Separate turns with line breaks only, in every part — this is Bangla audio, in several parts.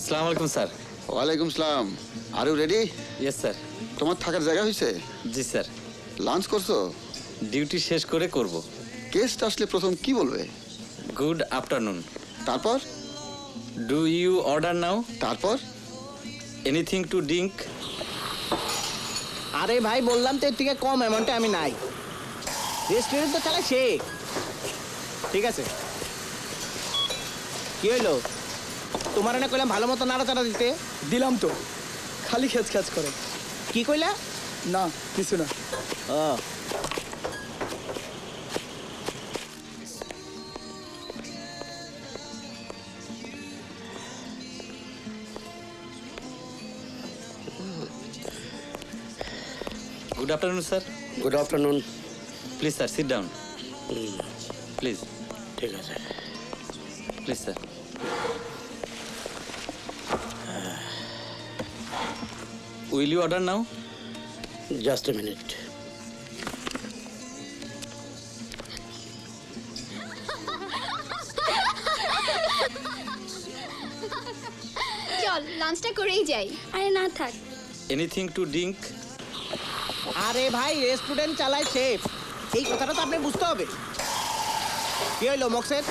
আসসালামু আলাইকুম স্যার।
ওয়ালাইকুম সালাম। Are you ready?
Yes sir.
তোমার থাকার জায়গা হয়েছে?
জি স্যার।
লাঞ্চ করছো?
ডিউটি শেষ করে করব।
গেস্ট আসলে প্রথম কি বলবে?
Good afternoon.
তারপর?
Do you order now?
তারপর?
Anything to drink?
আরে ভাই বললাম তো এর থেকে কম অ্যামাউন্টে আমি নাই। রেস্টুরেন্ট তো চালাই সে। ঠিক আছে, কি হইলো? তোমার না কইলাম ভালো মতো নাড়াচাড়া দিতে।
দিলাম তো, খালি খেচ খেচ করে।
কি কইলা?
না কিছু না।
ও
good afternoon sir.
Good afternoon.
Please sir, sit down please.
ঠিক আছে।
Please sir. Will you order now?
Just a minute.
চল লাঞ্চটা করেই যাই।
আরে না থাক।
Anything to drink?
আরে ভাই রেস্টুরেন্ট চালায় শেফ, এই কথাটা তো আপনি বুঝতে হবে। কি হইলো মকসেদ?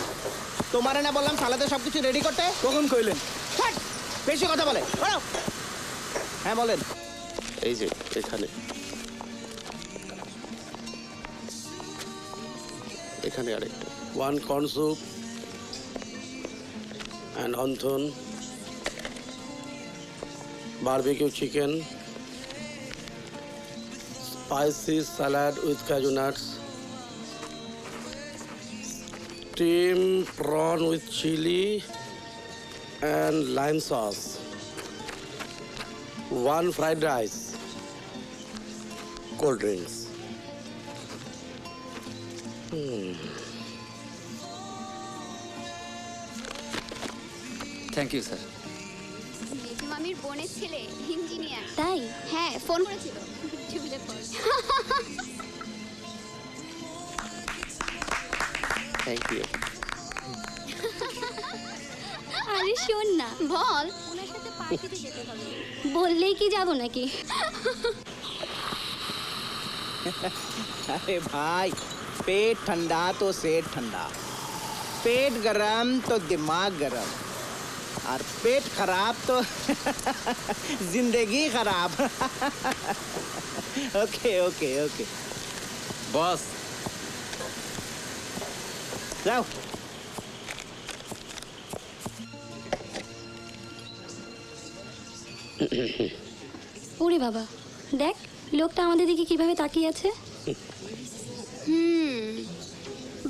তোমারে না বললাম সালাদে সবকিছু রেডি করতে?
কখন কইলেন?
ছাড়, বেশি কথা বলে বলো। হ্যাঁ বলেন।
এই যে এখানে এখানে আরেকটা, one corn soup and wonton, barbecue chicken, spicy salad with কাজু nuts, steam prawn with chili and lime sauce, one fried rice, cold drinks.
Thank you sir.
মেজু মামির বোনের ছেলে ইঞ্জিনিয়ার।
তাই?
হ্যাঁ ফোন করেছিল। চুপলে পড়।
Thank you.
আরে শোন না,
বল।
ওনার সাথে পার্টিতে যেতে হবে। বললেই কি যাব নাকি?
अरे भाई पेट ठंडा तो सेठ ठंडा, पेट गरम तो दिमाग गरम, और पेट खराब तो जिंदगी खराब। ओके ओके ओके
বস,
जाओ।
ওরে বাবা, দেখ লোকটা আমাদের দিকে কিভাবে তাকিয়ে আছে।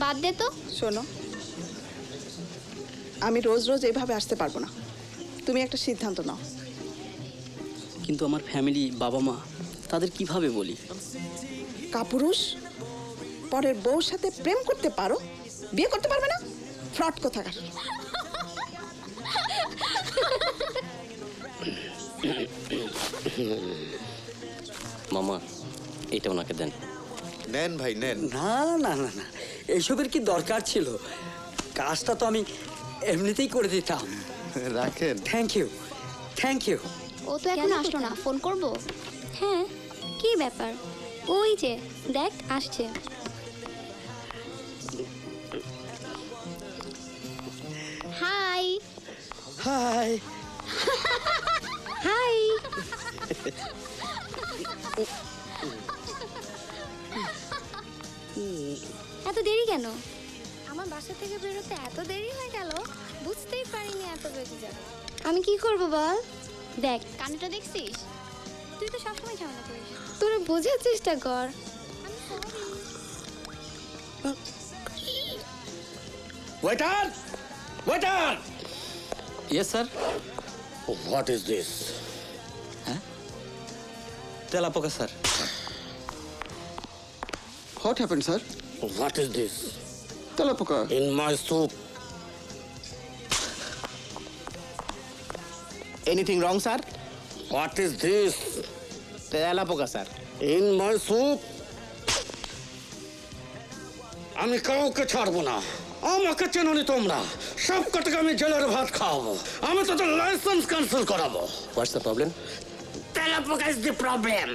বাদ দে তো।
শোনো, আমি রোজ রোজ এইভাবে আসতে পারবো না। তুমি একটা সিদ্ধান্ত নাও।
কিন্তু আমার ফ্যামিলি, বাবা মা, তাদের কিভাবে বলি?
কাপুরুষ, পরের বউর সাথে প্রেম করতে পারো, বিয়ে করতে পারবে না? ফ্রড কোথাকার।
মামা, এটা ওনাকে দেন।
নেন ভাই নেন।
না না না না, এইসবের কি দরকার ছিল? কাজটা তো আমি এমনিতেই করে দিতাম।
রাখেন।
Thank you, thank you.
ও তো এখন আসলো না, ফোন করব।
হ্যাঁ, কি ব্যাপার? ওই যে দেখ আসছে।
হাই।
Hi.
হাই। এত দেরি কেন?
আমার বাসা থেকে বেরোতে এত দেরি হয়ে গেল, বুঝতেই পারিনি এত বেজে যাবে।
আমি কি করব বল? দেখ,
কানেটা দেখছিস?
তুই তো সবসময় ঝামেলা করিস।
তোরা বোঝার চেষ্টা কর।
Waiter! Waiter!
Yes sir.
What is this?
তেলাপোকা স্যার।
What happened sir?
What is this?
তেলাপোকা।
In my soup.
Anything wrong sir?
What is this?
तेला पोका सर।
In my soup. আমি কাউকে ছাড়বো না। আমাকে চেননি তোমরা, সব কটাকে আমি জেলের ভাত খাওয়াবো, আমি তোদের লাইসেন্স ক্যান্সেল করাবো।
What's the problem?
তেলাপোকা is the problem.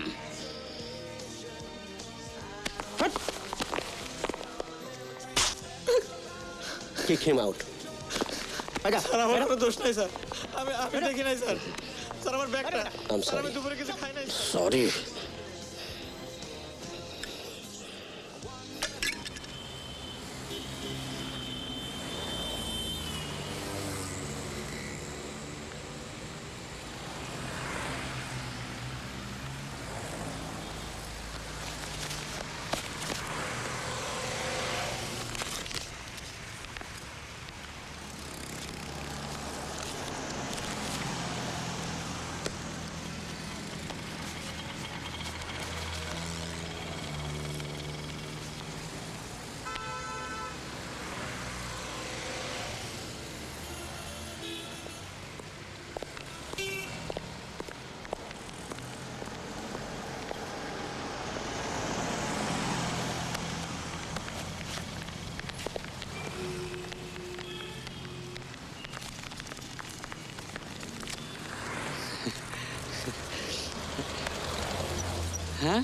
Kick him out.
Sir আমার কোনো দোষ নাই স্যার, আমি দেখি নাই স্যার। স্যার আমার ব্যাগটা,
আই এম
স্যার আমি
সরি।
দুপুরে কিছু খাই নাই।
সরি।
হ্যাঁ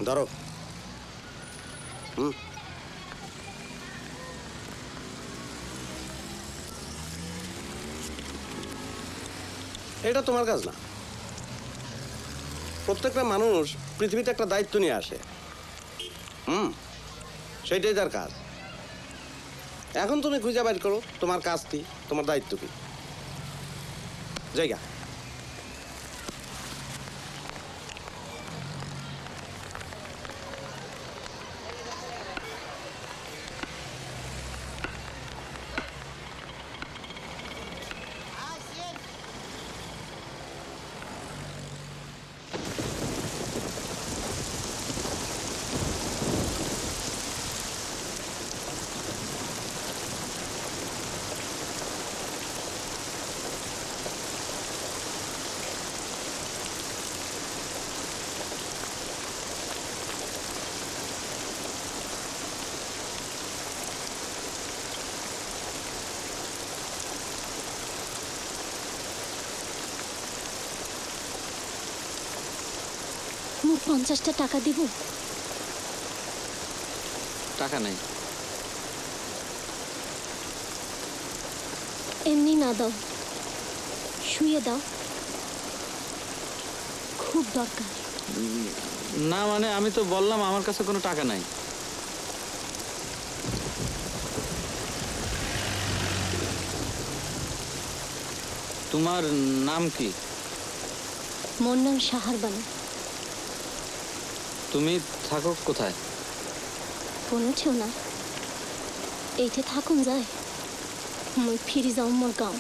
ধরো।
এটা তোমার কাজ না। প্রত্যেকটা মানুষ পৃথিবীতে একটা দায়িত্ব নিয়ে আসে। সেটাই তার কাজ। এখন তুমি খুঁজে বের করো তোমার কাজ কি, তোমার দায়িত্ব কি। জায়গা
মুখ 50টা টাকা দিব।
টাকা নাই।
এমনি না দাও, শুয়ে দাও, খুব দরকার।
না মানে আমি তো বললাম আমার কাছে কোনো টাকা নাই। তোমার নাম কি?
মোর নাম সাহার বানু।
তুমি থাকো কোথায়?
কোনোছেও না, এইতে থাকুন যায়। মই ফিরে যাও মোর গাঁও,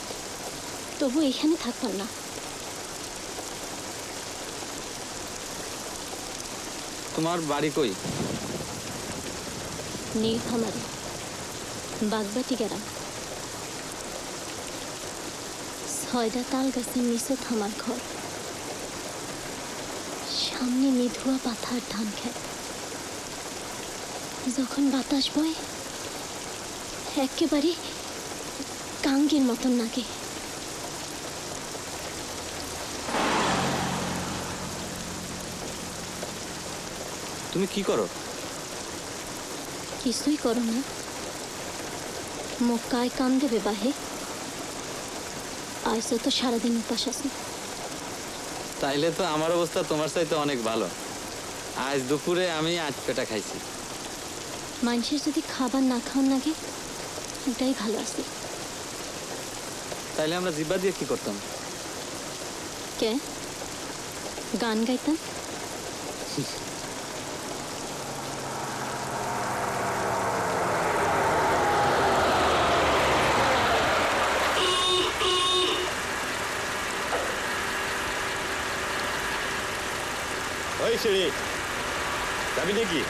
তবু এখানে থাকতাম না।
তোমার বাড়ি কই?
নীলফামারী বাগবাটি গ্রাম 6টা তাল গাছের নিচত আমার ঘর, সামনে নিধুয়া পাথার ধান খেত। যখন বাতাস বয় একেবারে কাঙ্গের মতন লাগে।
তুমি কি করো?
কিছুই করো না, মুখ কায় কাম দেবে বাহে। আইসো তো সারাদিন উপাস আছে।
তাইলে তো আমার অবস্থা তোমার চাইতে অনেক ভালো। আজ দুপুরে আমি 8 পেটা খাইছি।
মানুষের যদি খাবার না খাওয়ার লাগে এটাই ভালো আছে।
তাইলে আমরা জিব্বা দিয়ে কি করতাম?
কে গান গাইতাম।
ওই সিঁড়ি যাবি নাকি?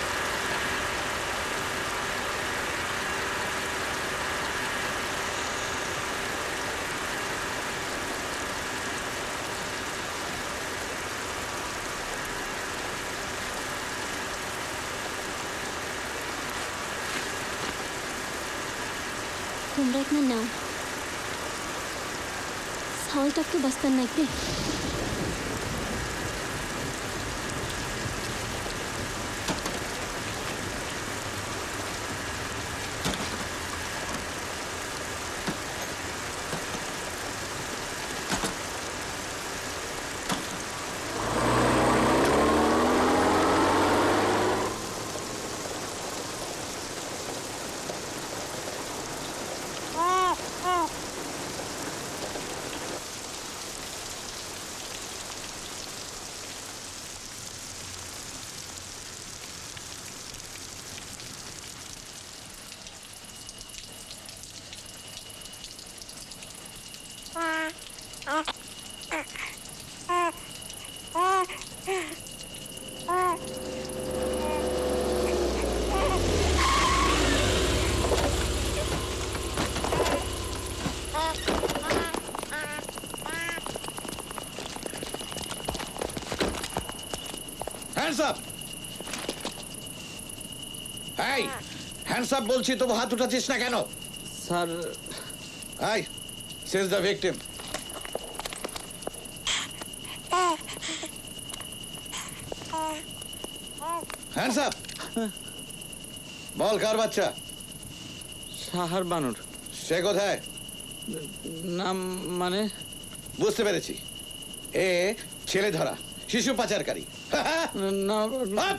তোমরা এখানে নাও, ছাওলটা একটু বাস্তার নাকবে।
Hands up! এই হ্যান্ডস আপ বলছি, তবু হাত উঠাচ্ছিস না কেন?
স্যার,
এই she's the victim. Hands up! বল, কার বাচ্চা?
সাহার বানুর।
সে কোথায়?
নাম মানে?
বুঝতে পেরেছি, এ ছেলে ধরা শিশু পাচারকারী।
না
আপ!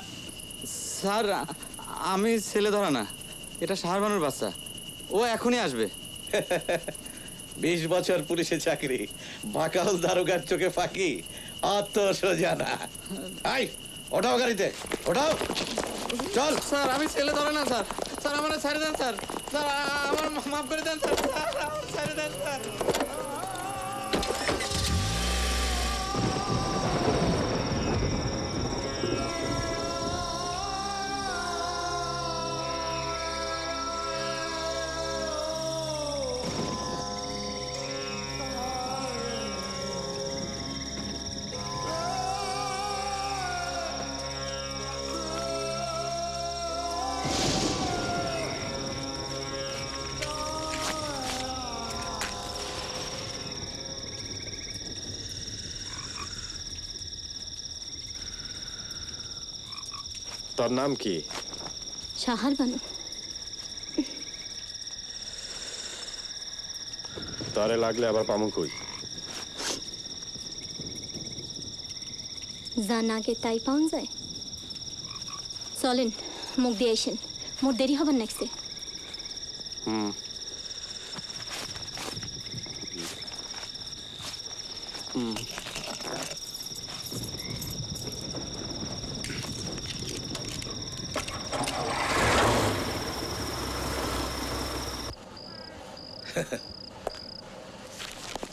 স্যার, আমি ছেলে ধরা না, এটা সাহার বানুর বাচ্চা। ও এখনই আসবে।
20 বছর পুলিশে চাকরি, বাকাল দারোগার চোখে ফাঁকি, অত সোজা না। আই ওঠাও গাড়িতে, ওঠাও, চল।
স্যার, আমি ছেলে ধরে না স্যার। স্যার, আমার ছেড়ে দেন স্যার। স্যার, আমার মাফ করে দেন স্যার। স্যার, আমার ছেড়ে দেন স্যার।
তোর নাম কি?
সাহার বানু।
তরে লাগলে আবার পামু কই?
যা নাগে তাই পাওয়া যায়। চলেন, মুখ দিয়ে আইসেন, মোর দেরি হবার নেক্সটে।
হুম।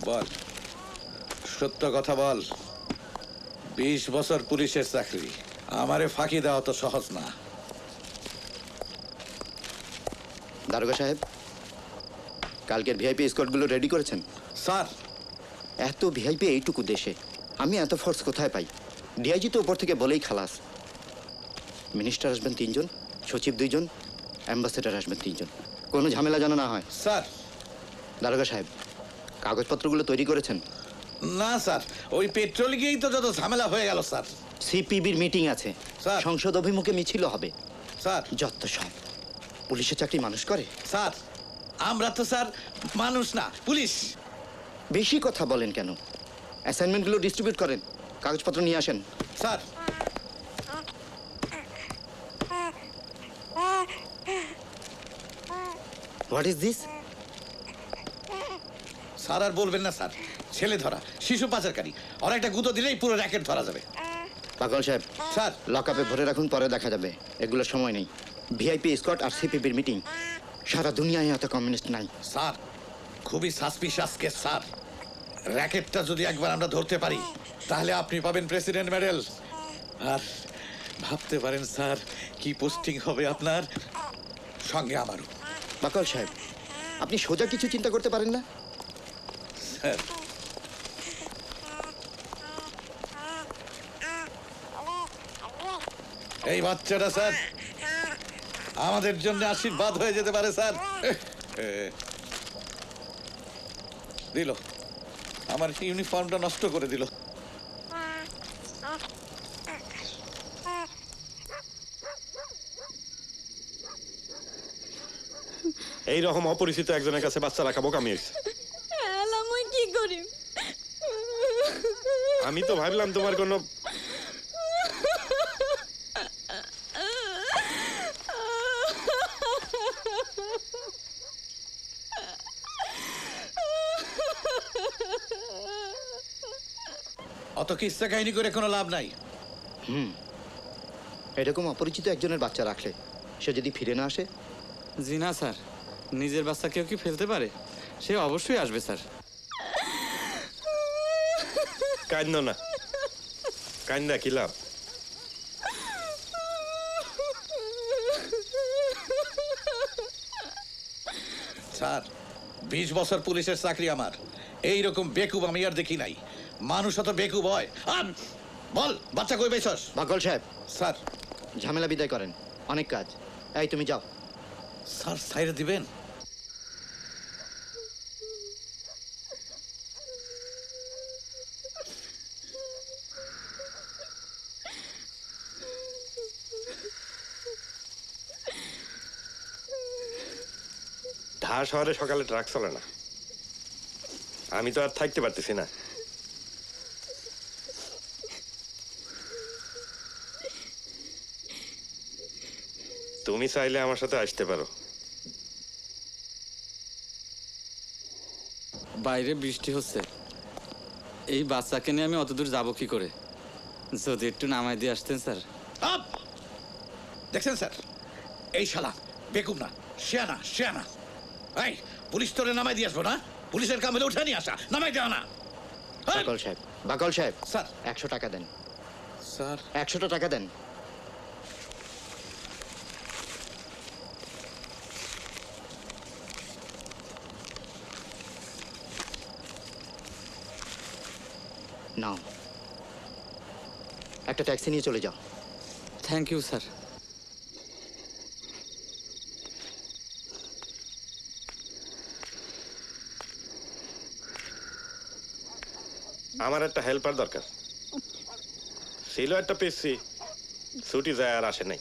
বল, সত্য কথা বল। 20 বছর পুলিশের চাকরি, আমারে ফাঁকি দেওয়া তো সহজ না।
দারোগা সাহেব কালকের ভিআইপি স্কটগুলো রেডি করেছেন?
স্যার
এত ভিআইপি এইটুকু দেশে আমি এত ফোর্স কোথায় পাই? ডিআইজি তো উপর থেকে বলেই খালাস। মিনিস্টার আসবেন 3 জন, সচিব 2 জন, অ্যাম্বাসেডার আসবেন 3 জন। কোনো ঝামেলা যেন না হয়।
স্যার
দারোগা সাহেব কাগজপত্রগুলো তৈরি করেছেন?
না স্যার, ওই পেট্রোল গিয়েই তো যত ঝামেলা হয়ে গেল স্যার।
সিপিবির মিটিং আছে,
স্যার।
সংসদ অভিমুখে মিছিল হবে।
স্যার
যত সব পুলিশের চাকরি মানুষ করে?
স্যার আমরা তো স্যার মানুষ না, পুলিশ।
বেশি কথা বলেন কেন? অ্যাসাইনমেন্টগুলো ডিস্ট্রিবিউট করেন, কাগজপত্র নিয়ে আসেন।
Sir
what is this?
Sir আর বলবেন না স্যার, ছেলে ধরা, শিশু পাচারকারী, আর একটা গুঁতো দিলেই পুরো র্যাকেট ধরা যাবে।
পাগল সাহেব
স্যার
লকআপে ভরে রাখুন, পরে দেখা যাবে। এগুলোর সময় নেই। ভিআইপি স্কট আর সিপিবির মিটিং। সারা দুনিয়ায় এত কমিউনিস্ট নাই।
স্যার খুবই সাসপিশাস কেস স্যার। র্যাকেটটা যদি একবার আমরা ধরতে পারি তাহলে আপনি পাবেন প্রেসিডেন্ট মেডেল। আর ভাবতে পারেন স্যার কি পোস্টিং হবে আপনার, সঙ্গে আমারও।
পাগল সাহেব আপনি সোজা কিছু চিন্তা করতে পারেন না?
স্যার এই বাচ্চাটা স্যার আমাদের জন্য আশীর্বাদ হয়ে যেতে পারে স্যার। দিল আমার ইউনিফর্মটা নষ্ট করে দিল।
এই রকম অপরিচিত একজনের কাছে বাচ্চা রাখা বোকামি হয়েছে।
আমি কি করি?
আমি তো ভাবলাম তোমার কোনো
অত কিস্সা কাহিনী করে কোনো লাভ নাই।
এরকম অপরিচিত একজনের বাচ্চা রাখলে সে যদি ফিরে না আসে?
জি না স্যার, নিজের বাচ্চা কেউ কি ফেলতে পারে? সে অবশ্যই আসবে স্যার।
কান্দ না, কান্দা কি লাভ?
স্যার 20 বছর পুলিশের চাকরি আমার, এইরকম বেকুব আমি আর দেখি নাই। মানুষ অত বেকুব হয়? বল বাচ্চা কই পেছস?
পাগল সাহেব
স্যার
ঝামেলা বিদায় করেন, অনেক কাজ। এই তুমি যাও।
স্যার সাইরে দিবেন?
ঢাকা শহরে সকালে ট্রাক চলে না, আমি তো আর থাকতে পারতেছি না। তুমি চাইলে আমার সাথে আসতে পারো।
বাইরে বৃষ্টি হচ্ছে, এই বাচ্চাকে নিয়ে আমি অতদূর যাবো কি করে? যদি একটু নামাই দিয়ে আসতেন স্যার।
আপ! দেখছেন স্যার, এই শালা বেকুব না, শিয়ানা শিয়ানা। এই পুলিশ তোরে নামাই দিয়ে আসবো না? পুলিশের কাম হলে উঠে নিয়ে আসা, নামাই দেওয়া না। এই!
বাকল সাহেব
স্যার
100 টাকা দেন।
স্যার
100 টাকা দেন। নাও, একটা ট্যাক্সি নিয়ে চলে যাও।
Thank you sir.
আমার একটা হেল্পার দরকার ছিল, একটা পেয়েছি, ছুটি যায় আর আসে নাই।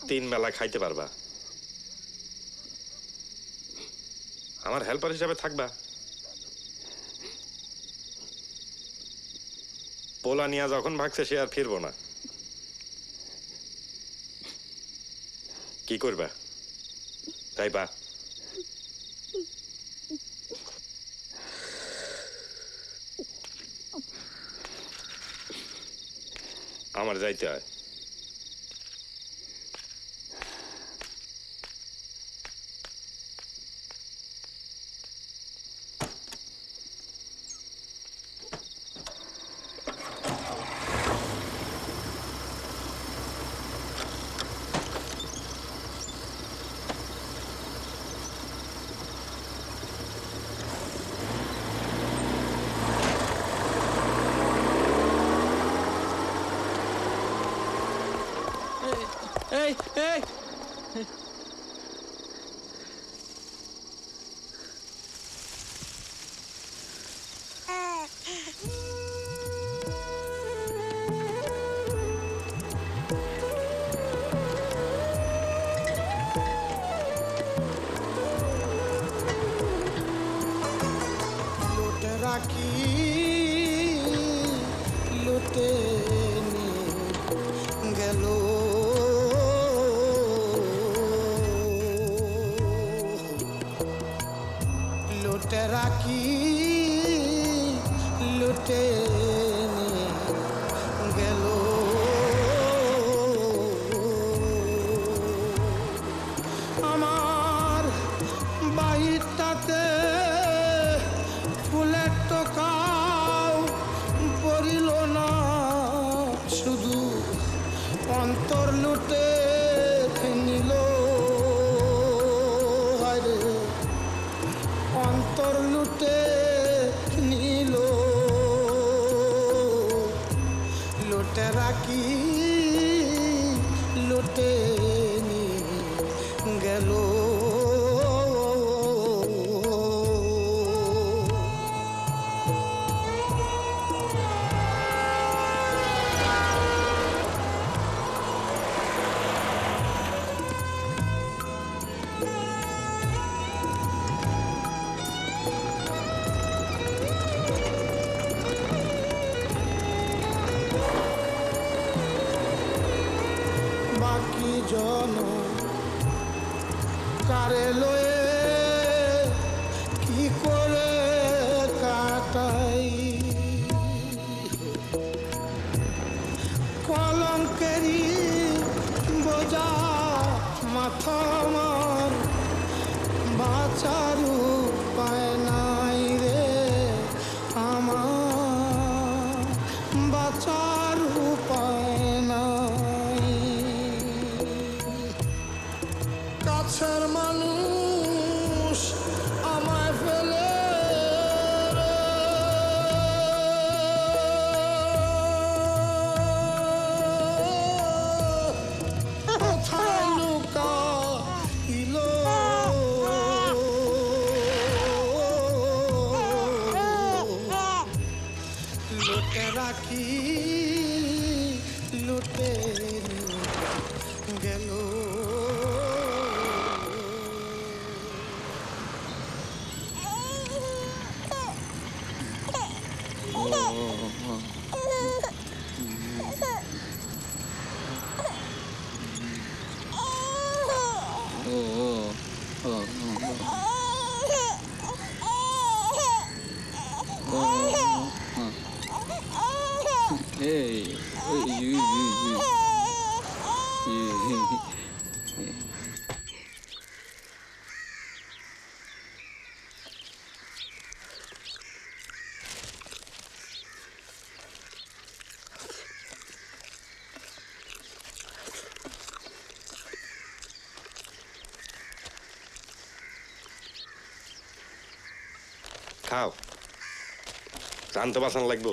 3 বেলা খাইতে পারবা, আমার হেল্পার হিসাবে থাকবা। পোলা নিয়া যখন ভাগছে সে আর ফিরবো না। কি করবা? যাইবা? আমার যাইতে হয়।
এই এই
লুটেরা কি লুটে নিয়ে গেল লুটেরা কি লুটে নিয়ে গেল আমার বাহিরটাতে ফুলের টোকাও পড়িল না শুধু অন্তর লুটে নিল আরে অন্তর লুটে নিল লুটে রাখি লুটে নিয়ে গেল বাকি জন কারে লয়ে কি করে কাটাই কলঙ্কেরি বোঝা মাথা আমার বাঁচার উপায় নাই রে আমার বাঁচার উপায় নাই কাছের মানুষ আমায় ফেলে কোথায় লুকাইল লুটে রাখি লুটে গেল
Hey, you.
খাও জানতে বাঁচান লাগবো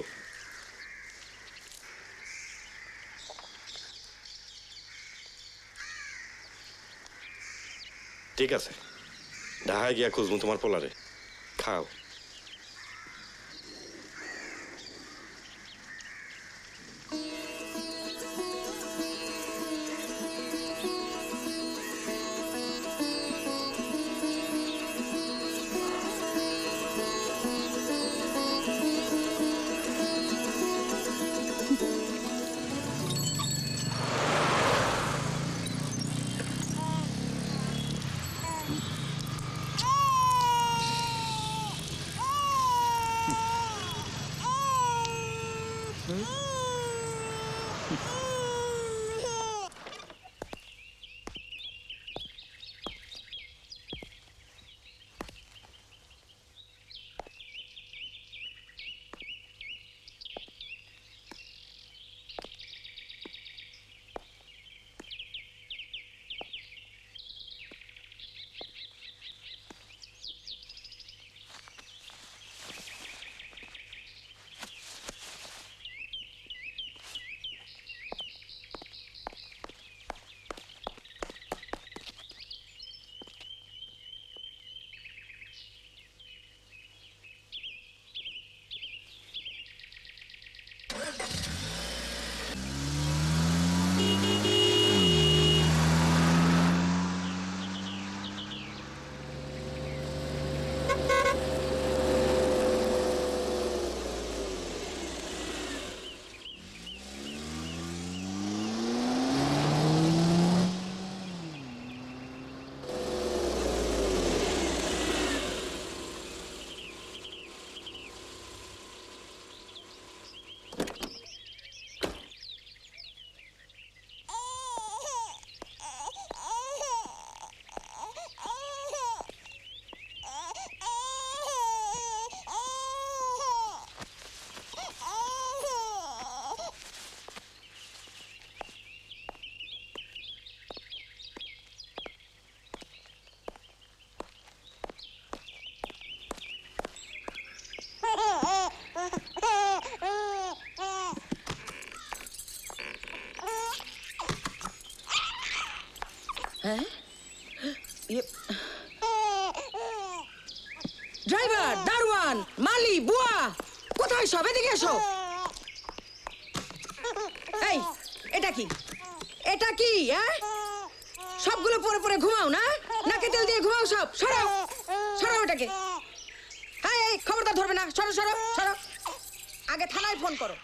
ঠিক আছে ঢাকায় গিয়া খুঁজবো তোমার পোলারে খাও
হ্যাঁ ড্রাইভার, দারোয়ান, মালি, বুয়া, কোথায় সব? এদিকে এসো। এই, এটা কি? এটা কি? হ্যাঁ, সবগুলো পরে পরে ঘুমাও না? নাকে তেল দিয়ে ঘুমাও সব? সরাও, সরাও এটাকে। হ্যাঁ, এই খবরদার ধরবে না। সরো সরো সরো। আগে থানায় ফোন করো।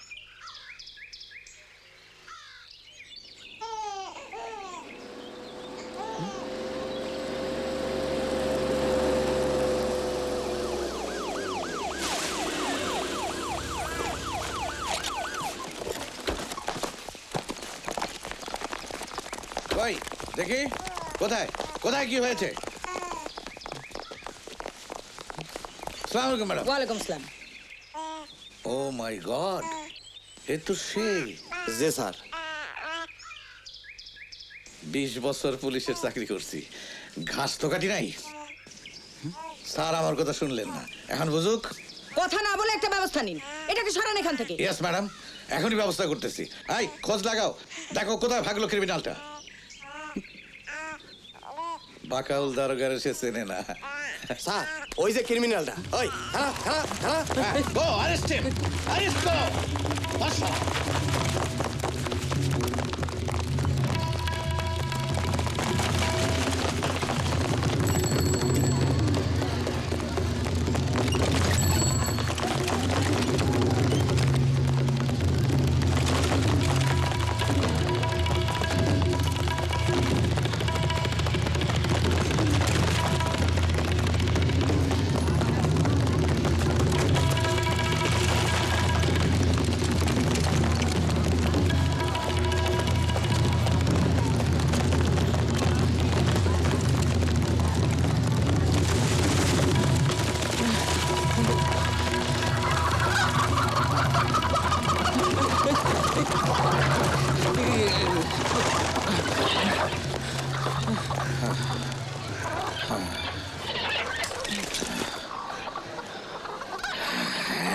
ওই দেখি কোথায় কোথায় কি হয়েছে? সালাম আলাইকুম ম্যাডাম।
ওয়ালাইকুম আসসালাম।
ও মাই গড, এ তো সেই।
জি স্যার।
20 বছর পুলিশের চাকরি করছি, ঘাস তো কাটি নাই। স্যার আমার কথা শুনলেন না, এখন বুঝুক।
কথা না বলে একটা ব্যবস্থা নিন। এটাকে সরান এখান থেকে।
ইয়েস ম্যাডাম, এখনই ব্যবস্থা করতেছি। এই খোঁজ লাগাও, দেখো কোথায় ভাগলো ক্রিমিনালটা। বাকাউল দারোগার সে চেনে না।
স্যার, ওই যে ক্রিমিনালটা। ওই খালা খালা খালা।
গো অ্যারেস্ট হিম, অ্যারেস্ট করো। বসো।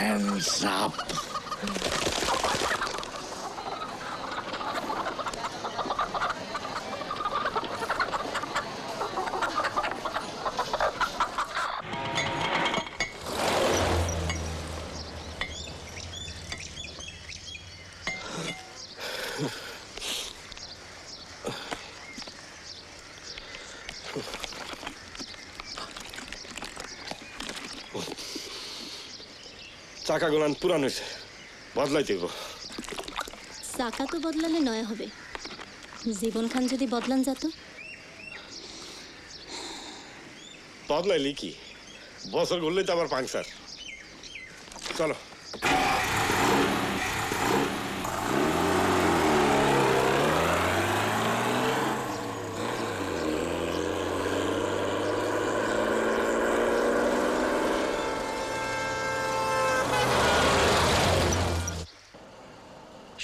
Hands up.
চাকা গোলান পুরান হয়েছে, বদলাইতে হইব।
চাকা তো বদলালে নয় হবে, জীবন খান যদি বদলান যেত।
বদলাইলি কি, বছর ঘুরলেই তো আবার পাংচার। চলো।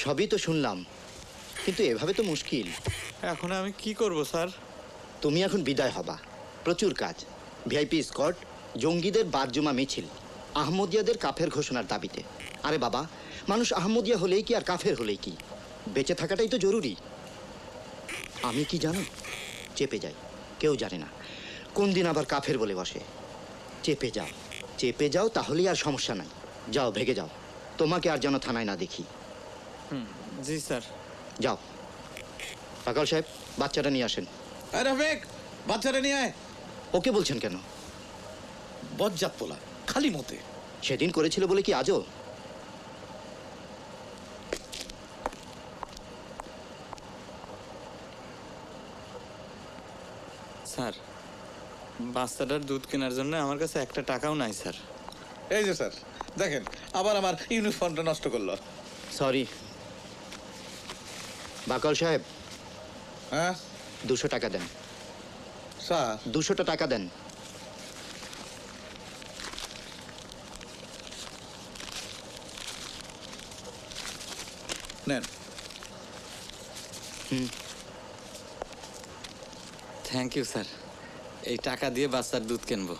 সবই তো শুনলাম, কিন্তু এভাবে তো মুশকিল।
এখন আমি কি করব স্যার?
তুমি এখন বিদায় হবা, প্রচুর কাজ। ভিআইপি স্কট, জঙ্গিদের বারজুমা মিছিল, আহমদিয়াদের কাফের ঘোষণার দাবিতে। আরে বাবা, মানুষ আহমদিয়া হলেই কি আর কাফের হলেই কি, বেঁচে থাকাটাই তো জরুরি। আমি কি জানো, চেপে যাই, কেউ জানে না কোন দিন আবার কাফের বলে বসে। চেপে যাও, চেপে যাও, তাহলেই আর সমস্যা নাই। যাও, ভেগে যাও, তোমাকে আর যেন থানায় না দেখি।
জি স্যার।
যাও। পাকাল সাহেব, বাচ্চাটা নিয়ে আসেন।
রফিক, বাচ্চাটা নিয়ে আয়।
ওকে বলছেন কেন?
বজ্জাত পোলা, খালি মতে।
সেদিন করেছিল বলে কি আজও?
স্যার, বাচ্চাটার দুধ কেনার জন্য আমার কাছে একটা টাকাও নাই স্যার।
এই যে স্যার, দেখেন আবার আমার ইউনিফর্মটা নষ্ট করলো।
সরি। বাকাল সাহেব,
হ্যাঁ
200 টাকা দেন।
স্যার
200 টাকা দেন।
নেন।
থ্যাংক ইউ স্যার, এই টাকা দিয়ে বাচ্চার দুধ কিনবো।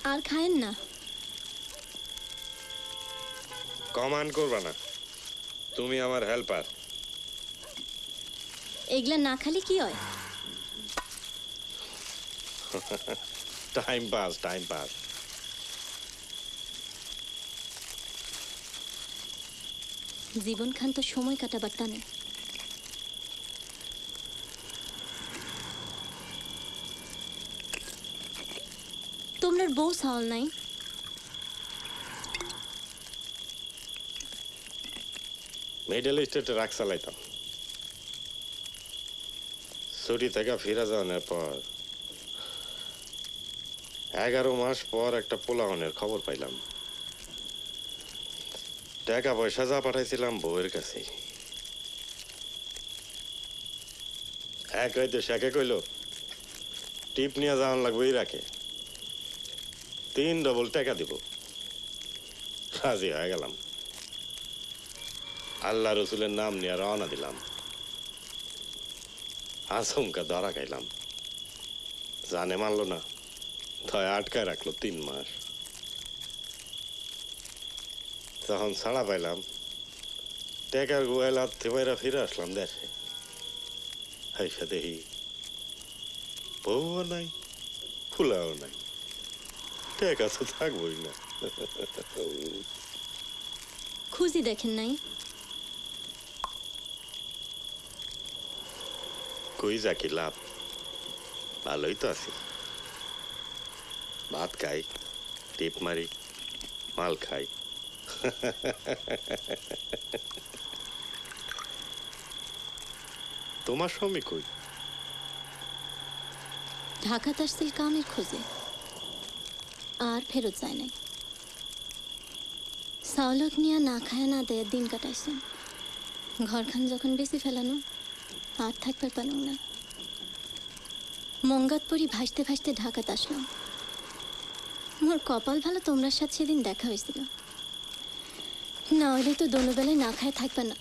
আর খায়েন না?
কমান্ড করবা না, তুমি আমার হেল্পার।
এগুলা না খালি কি হয়?
Time pass, time pass.
জীবন খান তো সময় কাটাবার টানে। তোমরা বউ সাওয়াল নাই?
মিডল স্টেটে রাখ চালাইতাম। ছুটি থেকে ফিরে যাওয়ার পর 11 মাস পর একটা পোলাওনের খবর পাইলাম। টাকা পয়সা যা পাঠাইছিলাম বউয়ের কাছে। এক রাইতে শেখে কইল টিপ নিয়ে যাওয়ান লাগবে রাখে 3 ডবল টাকা দিব। রাজি হয়ে গেলাম। আল্লাহ রসুলের নাম নিয়ে রওনা দিলাম। আচমকা ধরা খাইলাম। জানে মানলো না, ধয় আটকায় রাখলো 3 মাস। তখন ছাড়া পাইলাম, টেকার গোয়াল হাতে বাইরা ফিরে আসলাম দেশে। হাইসা দেখি বউও নাই, ফুলাও নাই, টেকা তো থাকবই না।
খুঁজি দেখেন নাই?
কই যা কি লাভ, ভালোই তো আছি। ভাত খাই, টিপ মারি, মাল খাই। তোমার স্বামী কই?
ঢাকা তাসিল কামের খোঁজে, আর ফেরত যায় নাই। চাউলক নিয়ে না খায় না দেয় দিন কাটাইছেন। ঘরখান যখন বেশি ফেলানো, আর থাকবার পানো না। মঙ্গাত পরি ভাসতে ভাসতে ঢাকাত আসলাম। মোর কপাল ভালো, তোমরা সাথে সেদিন দেখা হয়েছিল। না হলে তো দোনোবেলায় না খায় থাকবা না।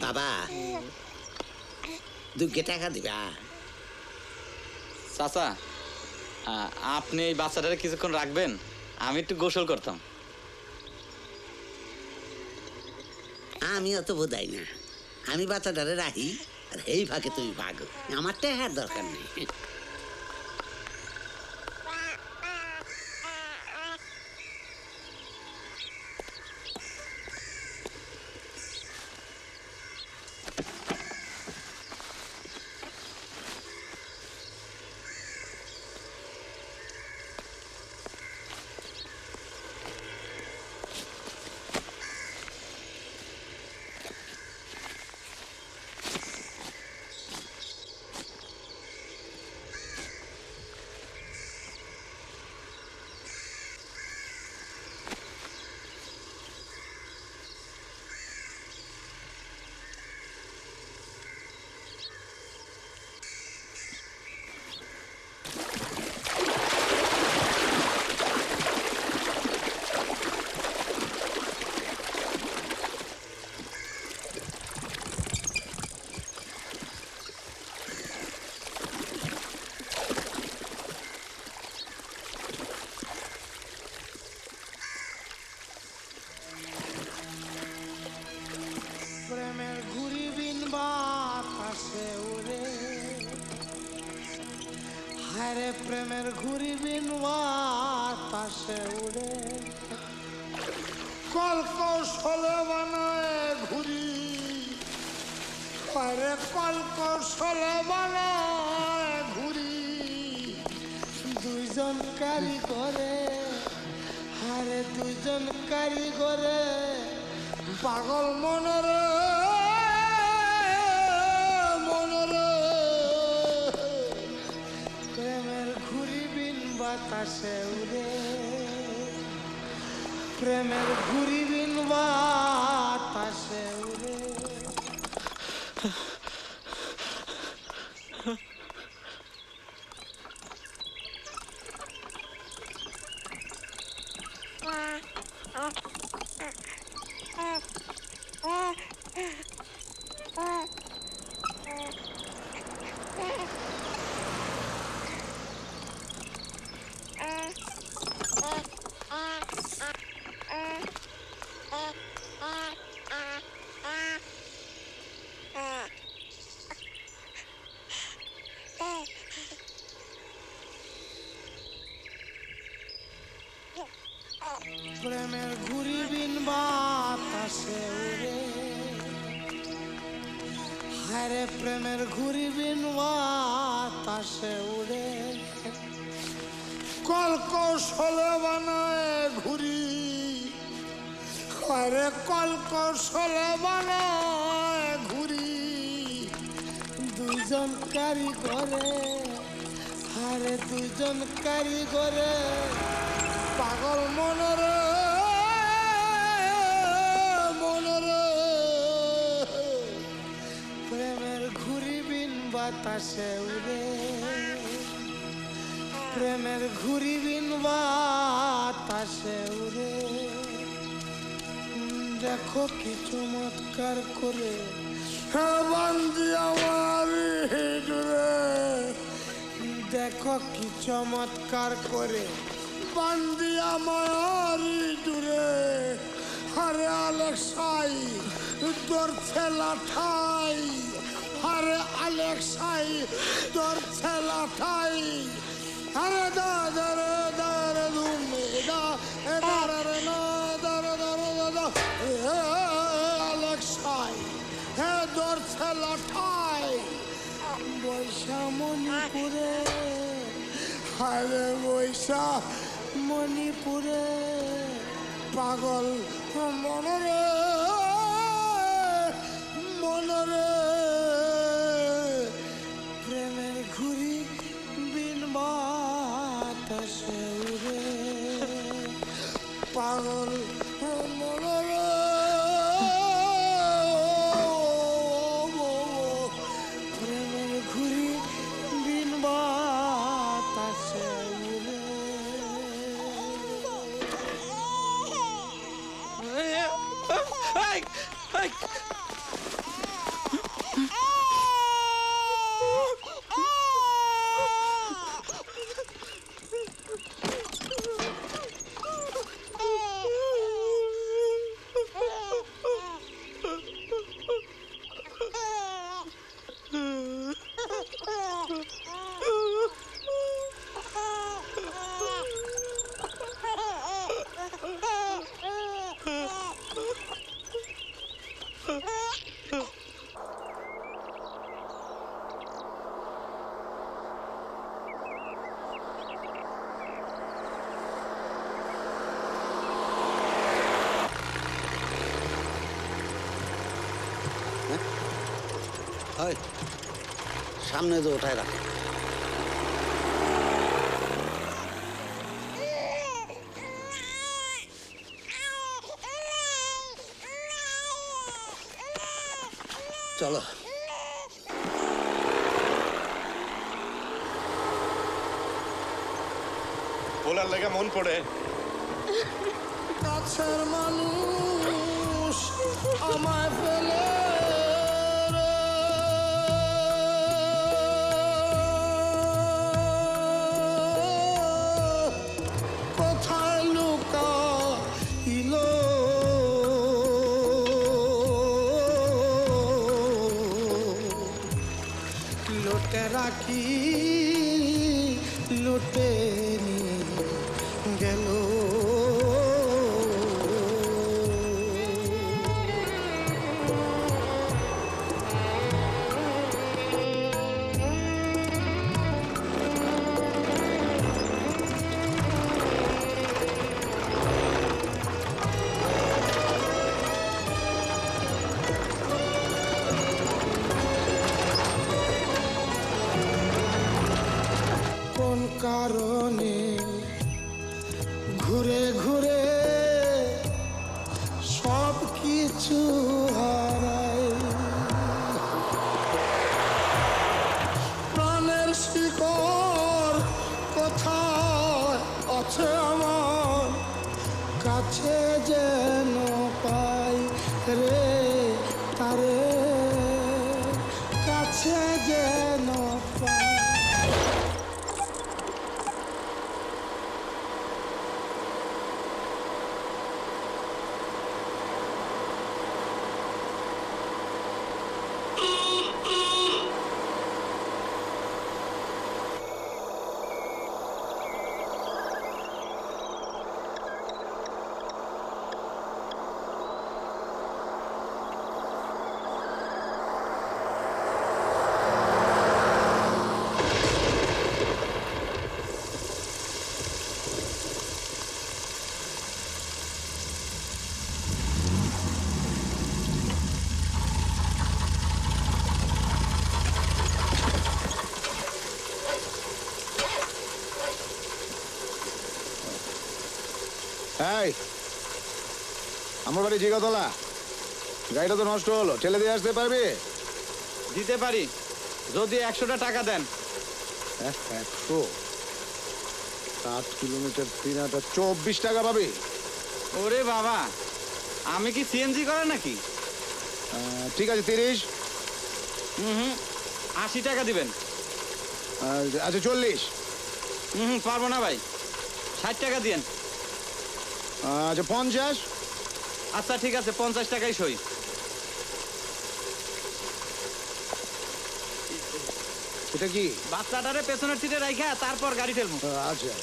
বাবা, 2 টাকা দিবা?
চাচা, আপনি এই বাচ্চাটারে কিছুক্ষণ রাখবেন? আমি একটু গোসল করতাম।
আমি অত বোধাই না। আমি বাচ্চাটারে রাখি, আর এই ভাগে তুমি ভাগো। আমার টাকার দরকার নেই। প্রেমের ঘুরি বিন বাতাসে উড়ে কল কৌশলে বানায় ঘুরি আরে কল কৌশলে বানায় ঘুরি দুইজন কারিগরে আরে দুইজন কারিগরে পাগল মনরে মনরে প্রেমের ঘুরি বিন বাতাসে উড়ে প্রেমের ঘুরি বিন বাতাসে উড়ে প্রেমের ঘুরি বিন বাতাসে উড়ে হায়রে প্রেমের ঘুরি বিন বাতাসে উড়ে কল কৌশলে বানায় ঘুরি হায়রে কল কৌশলে বানায় ঘুরি দুইজন কারিগরে হায়রে দুইজন কারিগরে পাগল মনরে মনরে প্রেমের ঘুরি বিন বাতাসে উড়ে প্রেমের ঘুরি বিন বাতাসে উড়ে দেখো কি চমৎকার করে বান্দি আমার হিডরে দেখো কি চমৎকার করে বান্দি আমার দূরে হরে আলেক্সাই ধরছে লাঠাই হরে আলেক্সাই ধরছে লাঠাই হরে দাদারে দারে দুমে দা দারে না দারে দারে দাদা আলেক্সাই হে ধরছে লাঠাই বৈশা মণিপুরে হরে বৈশা মণিপুরে পাগল মনরে মনরে প্রেমের ঘুরি বিন বাতাসে উড়ে পাগল মনরে প্রেমের ঘুরি বিন বাতাসে উড়ে
সামনে তো ওঠায় রাখ চলো
বলার লেগে মন পড়ে
কাছের মানুষ আমায় ফেলে কোথায় লুকাইল লোটে রাখি
টেনে গেল। কোন কারণে ঘুরে ঘুরে সব কিছু হারাই, প্রাণের শিকড় কোথায় আছে আমার, কাছে যেন পাই রে তারে, কাছে যেন পাই।
এই আমার বাড়ি জিগাতলা, গাড়িটা তো নষ্ট হলো, ঠেলে দিয়ে আসতে পারবি?
দিতে পারি যদি 100টা টাকা দেন।
100? 7 কিলোমিটার 3 আটা 24 টাকা পাবি।
ওরে বাবা, আমি কি সিএনজি করে নাকি?
ঠিক আছে 30।
হুম 80 টাকা দিবেন।
আচ্ছা 40।
পারবো না ভাই, 60 টাকা দিয়েন।
আচ্ছা 50।
আচ্ছা ঠিক আছে, 50 টাকাই সই।
এটা কি?
বাচ্চাটারে পেছনের সিটে রাইখা তারপর গাড়ি ঠেলবো।
আচ্ছা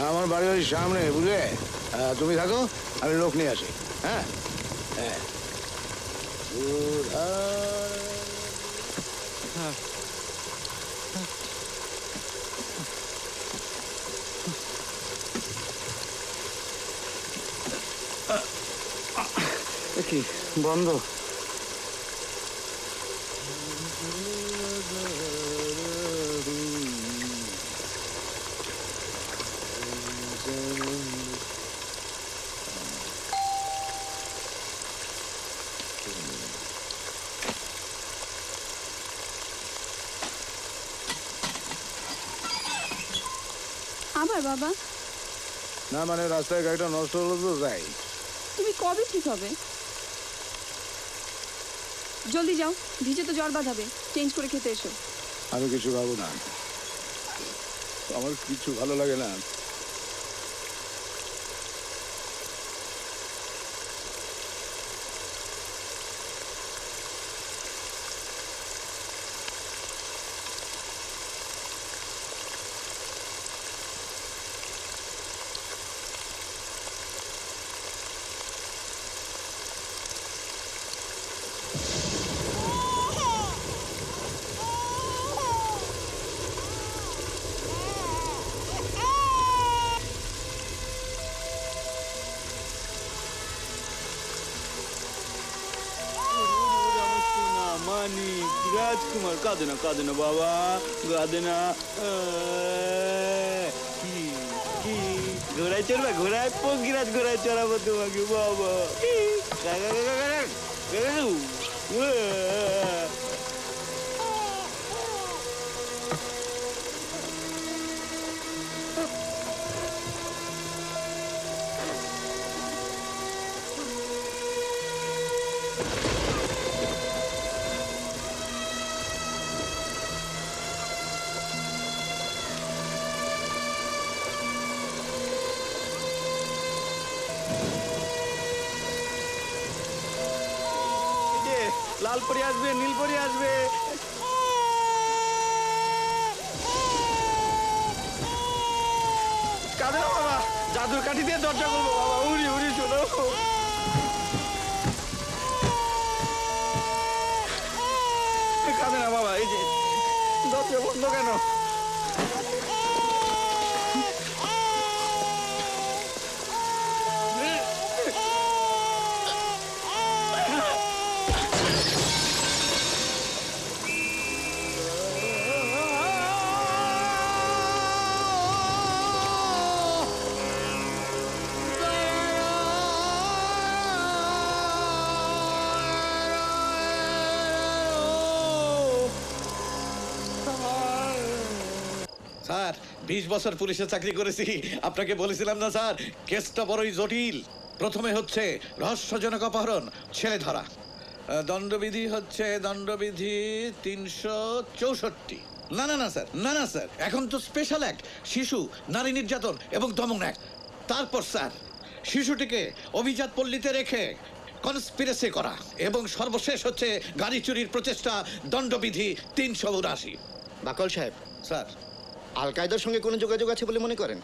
আমার বাড়ি ওই সামনে, বুঝলে? তুমি থাকো, আমি লোক নিয়ে আসি। হ্যাঁ হ্যাঁ
কি বন্ধ?
আবার বাবা?
না মানে রাস্তায় গাড়িটা নষ্ট হলো তো তাই।
তুমি কবে ঠিক হবে? জলদি যাও, ভিজে তো জ্বর বাঁধাবে। চেঞ্জ করে খেতে এসো।
আমি কিছু খাবো না, আমার কিছু ভালো লাগে না।
মানিক রাজকুমার, কাঁদে না বাবা, কাঁদে না। কি কি ঘোড়ায় চড়বা? ঘোড়ায় পঙ্কিরাজ ঘোড়ায় চড়াবো তোমাকে বাবা। লাল পরি আসবে, নীল পরি আসবে। কাঁদে না বাবা, জাদুর কাঠি দিয়ে দরজা করবো বাবা। উড়ি উড়ি শোনো, কাঁদে না বাবা। এই যে দরজা বন্ধ কেন?
স্যার 20 বছর পুলিশে চাকরি করেছি, আপনাকে বলেছিলাম না স্যার কেসটা বড়ই জটিল। প্রথমে হচ্ছে রহস্যজনক অপহরণ, ছেলে ধরা। দণ্ডবিধি হচ্ছে দণ্ডবিধি 364। না না না স্যার, না না স্যার, এখন তো স্পেশাল অ্যাক্ট, শিশু নারী নির্যাতন এবং দমন অ্যাক্ট। তারপর স্যার শিশুটিকে অভিজাত পল্লীতে রেখে কনস্পিরেসি করা, এবং সর্বশেষ হচ্ছে গাড়ি চুরির প্রচেষ্টা, দণ্ডবিধি 379।
বাকল সাহেব,
স্যার।
আল কায়দার সঙ্গে কোনো যোগাযোগ আছে বলে মনে করেন?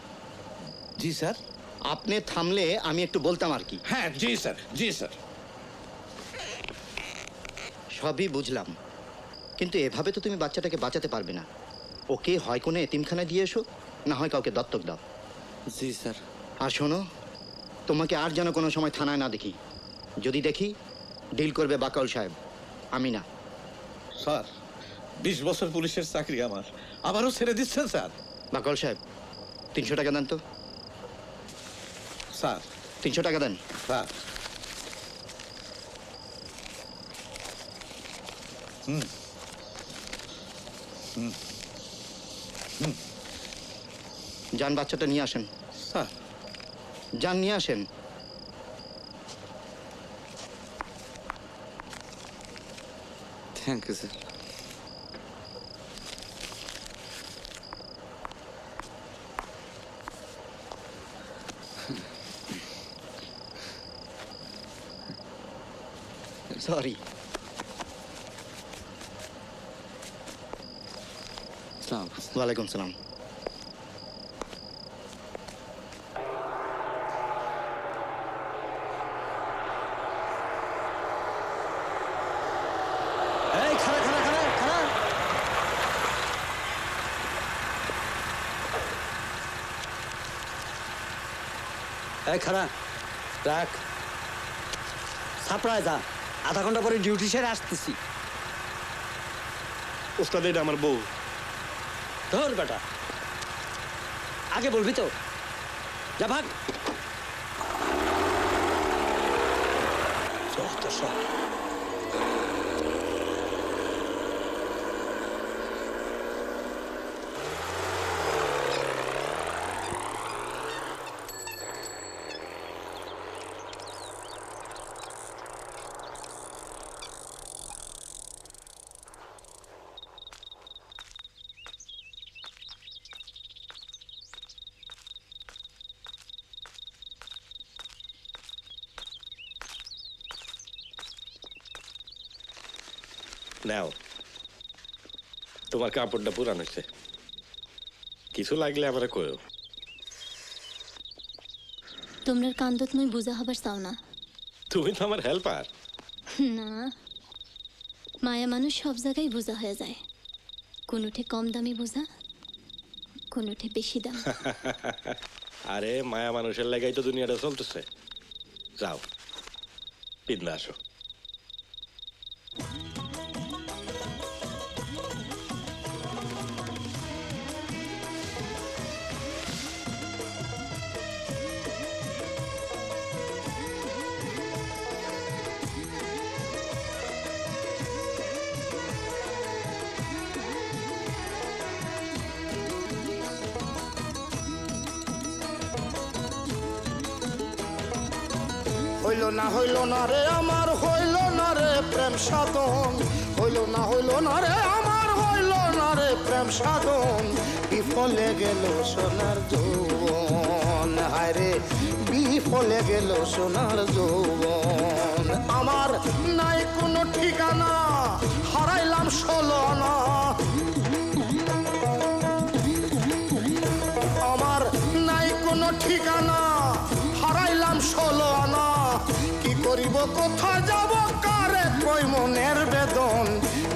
জি স্যার।
আপনি থামলে আমি একটু বলতাম আর কি।
হ্যাঁ জি স্যার, জি স্যার।
সবই বুঝলাম, কিন্তু এভাবে তো তুমি বাচ্চাটাকে বাঁচাতে পারবে না। ওকে হয় কোনো এতিমখানায় দিয়ে এসো, না হয় কাউকে দত্তক দাও।
জি স্যার।
আর শোনো, তোমাকে আর যেন কোনো সময় থানায় না দেখি। যদি দেখি, ডিল করবে বাকল সাহেব, আমি না।
স্যার 20 বছর পুলিশের চাকরি আমার, আবারও ছেড়ে দিচ্ছেন স্যার?
বাকল সাহেব 300 টাকা দেন তো।
স্যার
300 টাকা দেন।
স্যার।
যান, বাচ্চাটা নিয়ে আসেন।
স্যার।
যান, নিয়ে আসেন।
Thank you sir.
সরি। ওয়ালাইকুম সালাম।
এই খাড়া খাড়া খাড়া খাড়া। এই খাড়া রাখ, সাপ্রাইজ যা, আধা ঘন্টা পরে ডিউটি সেরে আসতেছি।
ওস্তাদ এটা আমার বউ।
ধর বেটা, আগে বলবি তো, যা ভাগ। যত সব।
নাও, তোমার কাপড়টা পুরান হয়েছে, কিছু লাগলে আমরা কয়ো।
তোমরা কান্দত মই বুঝা হবার চাও না।
তুমি তো আমার হেল্পার।
না, মায়া মানুষ সব জায়গায় বোঝা হয়ে যায়। কোনোঠে কম দামি বোঝা, কোনোঠে বেশি দাম।
আরে মায়া মানুষের লাগাই তো দুনিয়াটা চলতেছে। যাও, পিন্দা আসো।
হইল না রে আমার, হইল না রে প্রেম সাধন, হইল না রে আমার, হইল না রে প্রেম সাধন, বিফলে গেল সোনার যৌবন, হায় রে বিফলে গেল সোনার যৌবন। আমার নাই কোনো ঠিকানা, হারাইলাম ষোলনা, আমার নাই কোনো ঠিকানা, হারাইলাম ষোলনা, কি করিব কোথায় যাব কারে কই মনের বেদন,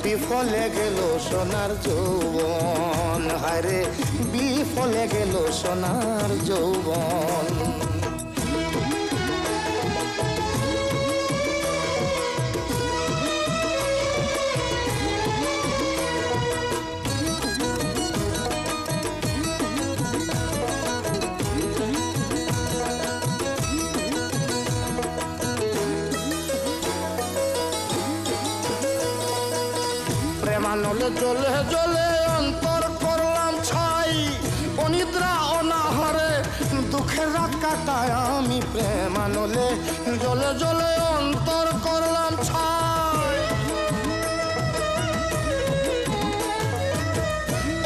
বিফলে গেল সোনার যৌবন, হায়রে বিফলে গেল সোনার যৌবন। প্রেমানলে জ্বলে জ্বলে অন্তর করলাম ছাই, অনিদ্রা অনাহারে দুঃখের রাত কাটায় আমি, প্রেমানলে জ্বলে জ্বলে অন্তর করলাম ছাই,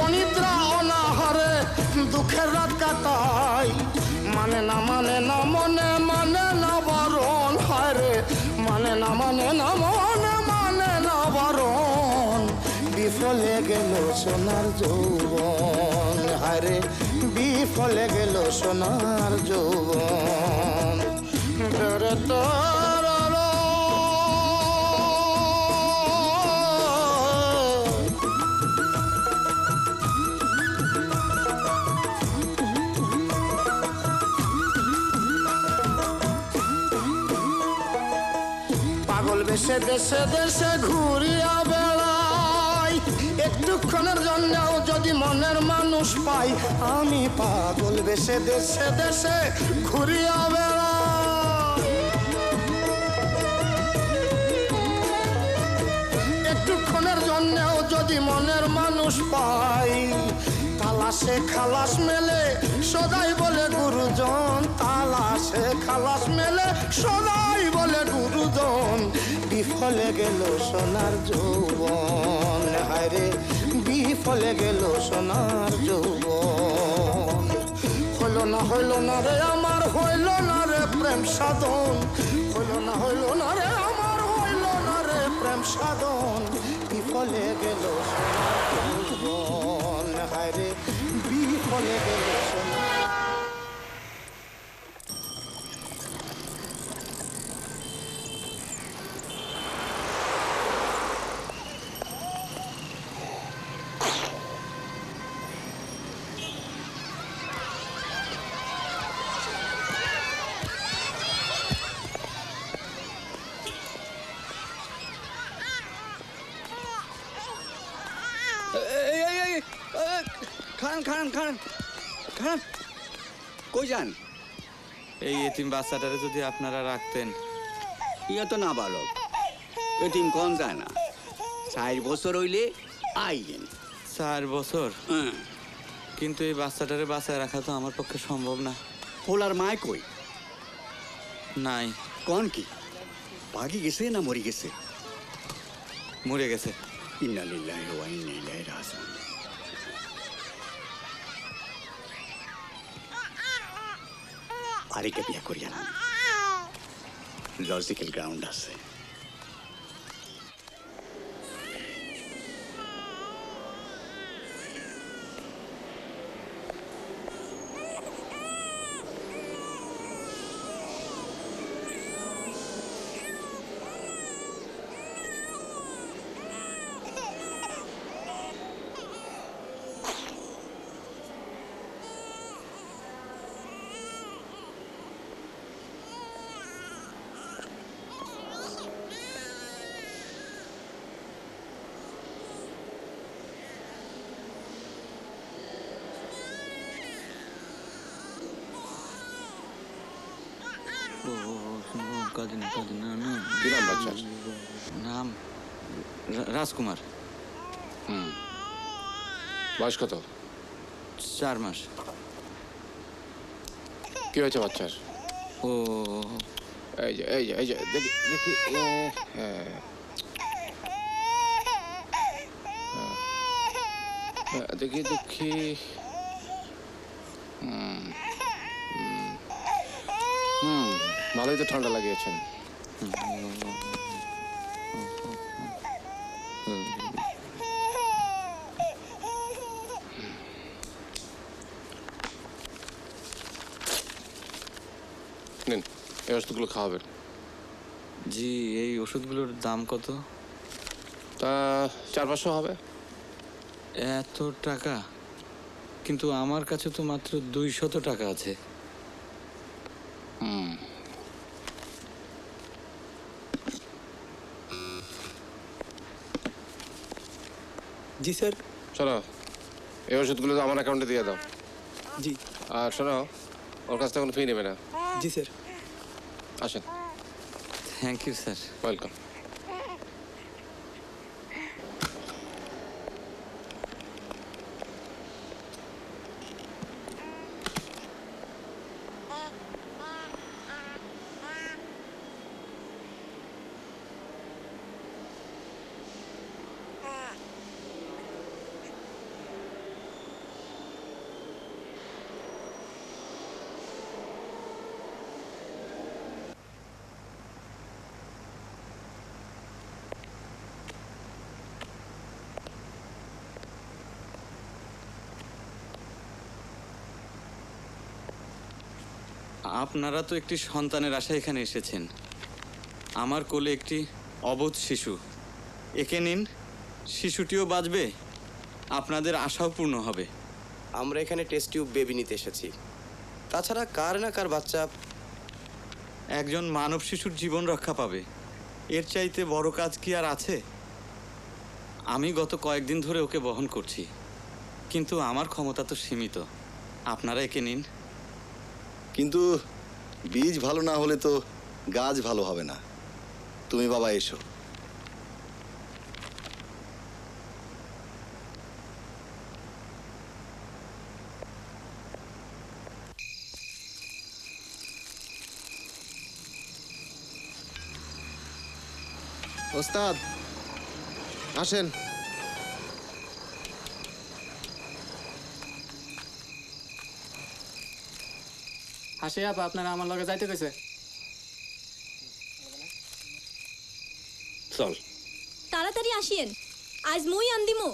অনিদ্রা অনাহারে দুঃখের রাত কাটাই, মানে না মনে না বারণ, হায়রে মানে না মনে না বারণ, বিফলে গেল সোনার যৌবন, হায়রে বিফলে গেল সোনার যৌবন। পাগল বেশে দেশে দেশে ঘুরিয়া বেড়াই, একটুক্ষণের জন্যও যদি মনের মানুষ পাই, আমি পাগল বেশে দেশে দেশে ঘুরিয়া বেড়াই, একটুক্ষণের জন্যও যদি মনের মানুষ পাই, তালাশে খালাস মেলে সদাই বলে গুরুজন, তালাশে খালাস মেলে সদাই বলে গুরুজন, বিফলে গেল সোনার যৌবন, হায়রে বিফলে গেল সোনার যৌবন। হইল না রে আমার, হইল না রে প্রেম সাধন, হইল না রে আমার, হইল না রে প্রেম সাধন, বিফলে গেল সোনার যৌবন, হায়রে বিফলে গেল সোনার।
খান খান খান খান, কই যান?
এই এতিম বাচ্চাটারে যদি আপনারা রাখতেন।
ইয়া তো না বালক, এতিম কম যায় না, 4 বছর হইলে আইয়েন।
4 বছর? কিন্তু এই বাচ্চাটারে বাঁচায় রাখা তো আমার পক্ষে সম্ভব না।
পোলার মায় কই?
নাই।
কোন কি ভাগি গেছে না মরি গেছে?
মরে গেছে।
ইন্না লিল্লাহি ওয়া ইন্না ইলাইহি রাজিউন। আরেকে বিয়া করিয়া না, লজিক্যাল গ্রাউন্ড আছে।
কি নাম বাচ্চার?
নাম রাজকুমার।
বয়স কত?
4 মাস।
কি হয়েছে বাচ্চার?
ও
এই যে দেখি দেখি দেখি দেখি ভালোই তো ঠান্ডা লাগিয়েছেন। নিন, এই ওষুধগুলো খাওয়াবেন।
জি, এই ওষুধগুলোর দাম কত?
তা 400-500 হবে।
এত টাকা? কিন্তু আমার কাছে তো মাত্র 200 টাকা আছে।
জি স্যার।
শোনো, এই ওষুধগুলো তো আমার অ্যাকাউন্টে দিয়ে দাও।
জি।
আর শোনো, ওর কাছ থেকে কোনো ফি নেবে না।
জি স্যার।
আসেন।
Thank you sir.
ওয়েলকাম।
আপনারা তো একটি সন্তানের আশায় এখানে এসেছেন। আমার কোলে একটি অবোধ শিশু। একে নিন, শিশুটিও বাঁচবে, আপনাদের আশাও পূর্ণ হবে।
আমরা এখানে টেস্ট টিউব বেবি নিতে এসেছি। তাছাড়া কার না কার বাচ্চা
একজন মানব শিশুর জীবন রক্ষা পাবে, এর চাইতে বড় কাজ কি আর আছে? আমি গত কয়েকদিন ধরে ওকে বহন করছি, কিন্তু আমার ক্ষমতা তো সীমিত। আপনারা একে নিন।
কিন্তু বীজ ভালো না হলে তো গাছ ভালো হবে না। তুমি বাবা এসো।
ওস্তাদ আসেন।
হাসি আপা আপনারা আমার লগে যাইতে কইছে।
চল।
তাড়াতাড়ি আসিয়েন, আজ মুই আন্দিমো।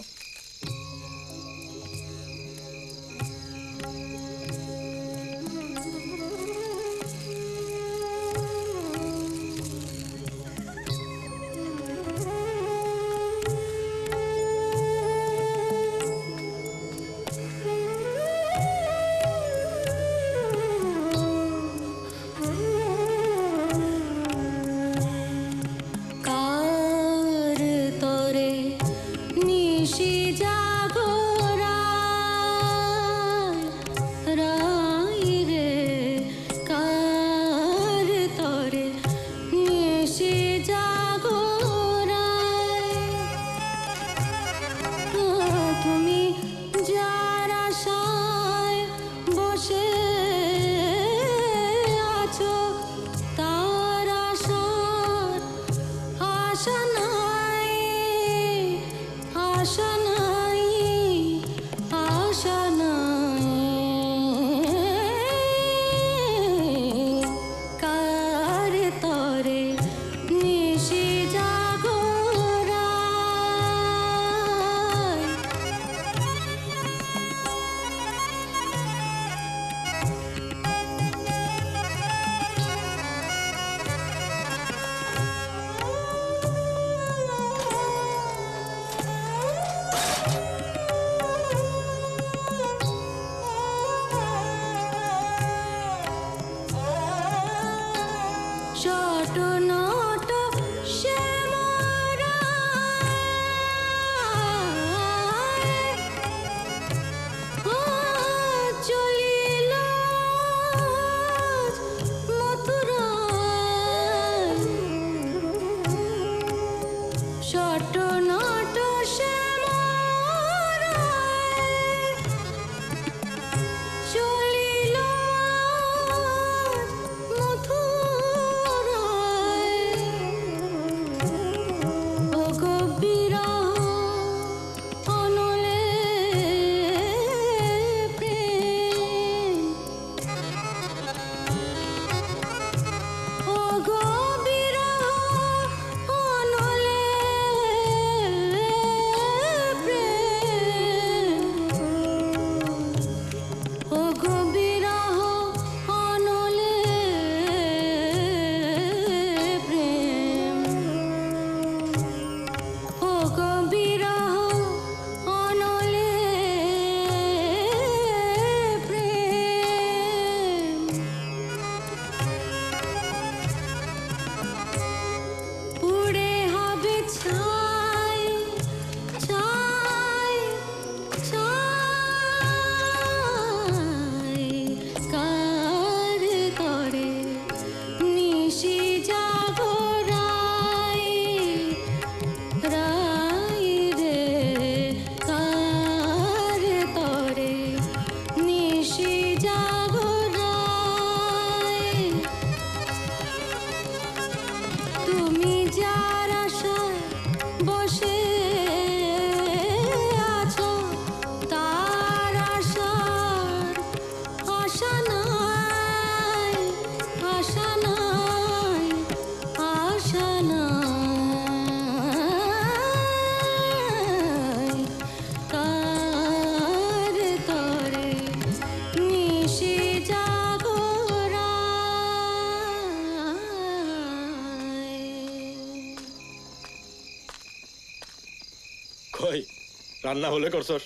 রান্না হলে করছস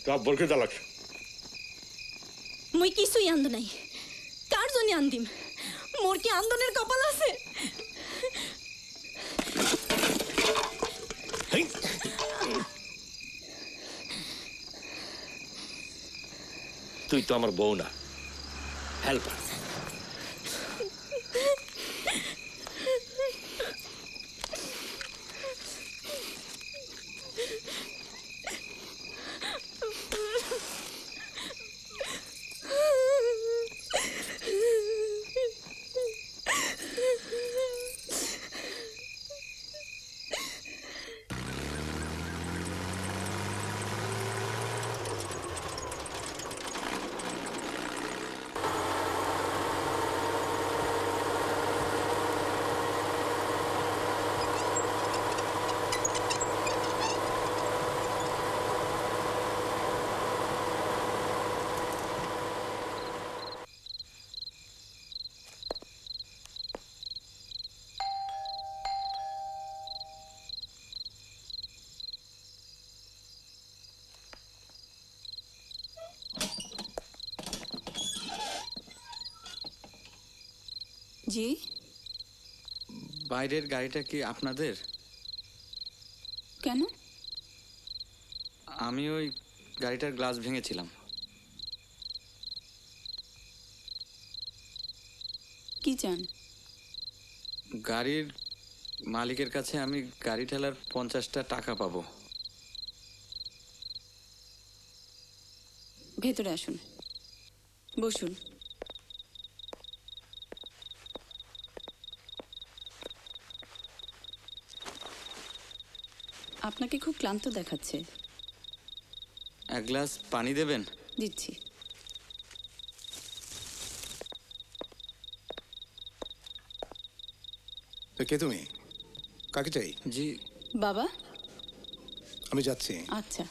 কাপ বলকে জ্বালাক
মুই কিছুই আনন্দ নাই কার জন্য আন্দিম মোর কি আন্দনের কপাল আছে
তুই তো আমার বউ না হেল্পার
জি
বাইরের গাড়িটা কি আপনাদের?
কেন?
আমি ওই গাড়িটার গ্লাস ভেঙেছিলাম।
কি চান?
গাড়ির মালিকের কাছে আমি গাড়ি ঠেলার 50টা টাকা পাবো।
ভেতরে আসুন, বসুন। আপনাকে খুব ক্লান্ত দেখাচ্ছে।
এক গ্লাস পানি দেবেন?
দিচ্ছি।
কে তুমি? কাকে চাই?
জি
বাবা,
আমি যাচ্ছি।
আচ্ছা।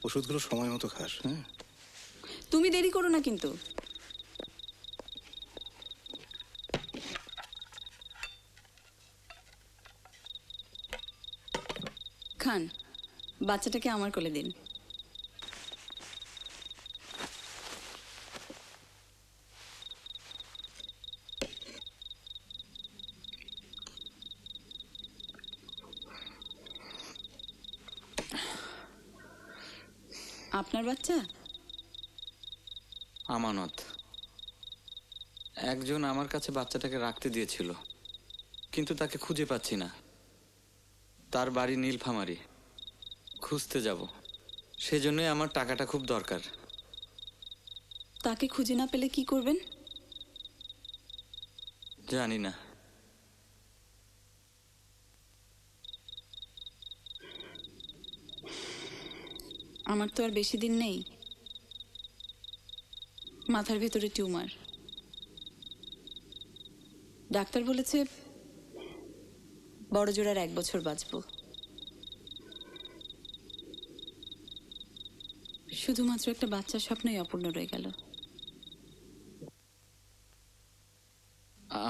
ওষুধগুলো সময় মতো খাস, হ্যাঁ?
তুমি দেরি করো না কিন্তু। খান, বাচ্চাটাকে আমার কোলে দিন। আপনার বাচ্চা?
আমানত। একজন আমার কাছে বাচ্চাটাকে রাখতে দিয়েছিল, কিন্তু তাকে খুঁজে পাচ্ছি না। তার বাড়ি নীলফামারী, খুঁজতে যাব। সেজন্যই আমার টাকাটা খুব দরকার।
তাকে খুঁজে না পেলে কি করবেন?
জানি না।
আমার তো আর বেশি দিন নেই। মাথার ভেতরে টিউমার। ডাক্তার বলেছে বড় জোড়ার 1 বছর বাঁচব। শুধুমাত্র একটা বাচ্চার স্বপ্নই অপূর্ণ রয়ে গেল।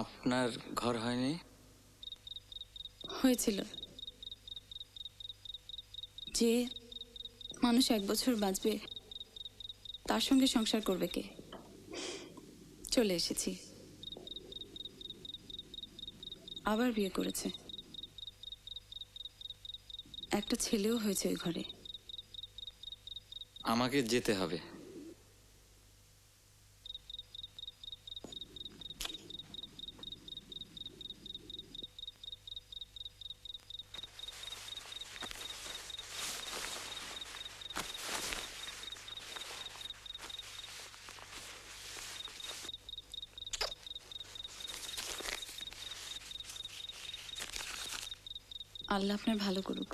আপনার ঘর হয়নি?
হয়েছিল। যে মানুষ 1 বছর বাঁচবে তার সঙ্গে সংসার করবে কে? চলে এসেছি। আবার বিয়ে করেছে। একটা ছেলেও হয়েছে ওই ঘরে।
আমাকে যেতে হবে।
আল্লাহ আপনার ভালো করুক।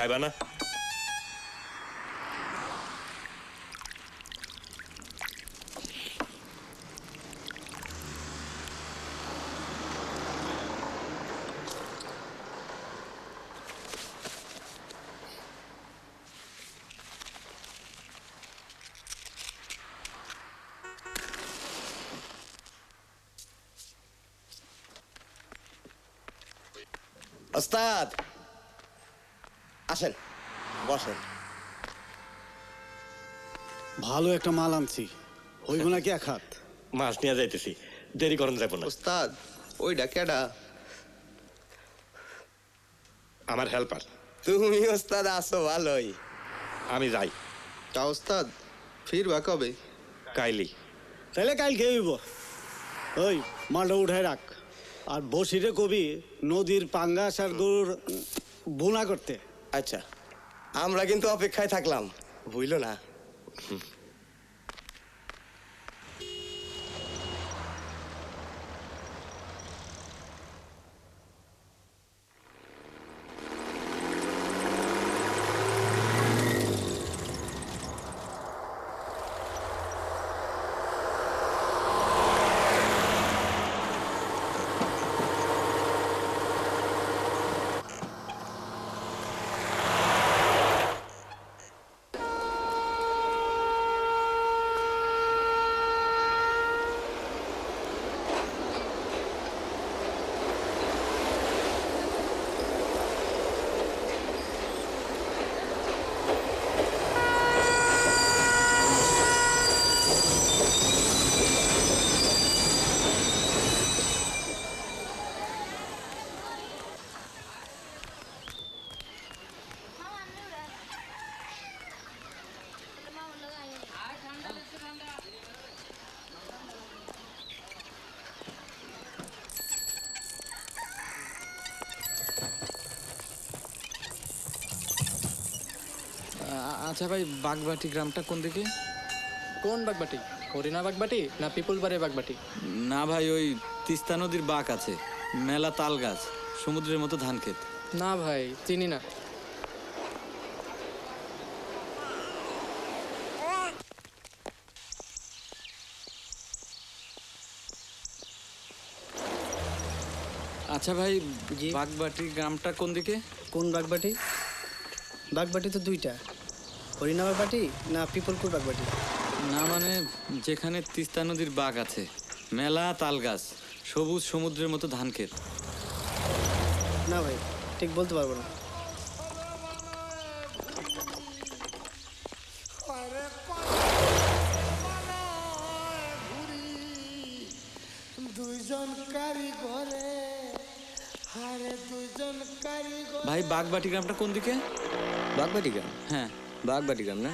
খাইবা না?
ওস্তাদ আসেন, বসেন।
ভালো একটা মাল আনছি, হইব নাকি এক হাত?
মাছ নিয়ে যাইতেছি, দেরি করেন যাব না।
ওস্তাদ ওইটা কেডা?
আমার হেল্পার।
তুমি ওস্তাদ আসো ভালোই।
আমি যাই।
তা ওস্তাদ ফিরবা কবে?
কাইলি।
তাহলে কাল খেয়ে হইব। ওই মালটা উঠায় রাখ, আর বসিরে কবি নদীর পাঙ্গাস আর গরুর বোনা করতে।
আচ্ছা, আমরা কিন্তু অপেক্ষায় থাকলাম, ভুইল না।
আচ্ছা ভাই, বাগবাটি গ্রামটা কোন দিকে?
কোন বাগবাটি? হরিণা বাগবাটি না পিপুল বাড়ির বাগবাটি?
না ভাই, ওই তিস্তা নদীর বাঁক আছে, মেলা তাল গাছ, সমুদ্রের মতো ধান ক্ষেত।
না ভাই, চিনি না।
আচ্ছা ভাই, বাগবাটি গ্রামটা কোন দিকে?
কোন বাগবাটি? বাগবাটি তো দুইটা, হরিণা বাগবাটি না পিপলপুর বাগবাটি?
না মানে, যেখানে তিস্তা নদীর বাঁক আছে, মেলা তাল গাছ, সবুজ সমুদ্রের মতো ধান ক্ষেত।
না ভাই, ঠিক বলতে পারবো না।
দুইজন কারিগরে, হারে দুইজন কারিগর।
ভাই, বাগবাটি গ্রামটা কোন দিকে?
বাগবাটি গ্রাম?
হ্যাঁ,
বাগবাটি গ্রাম না?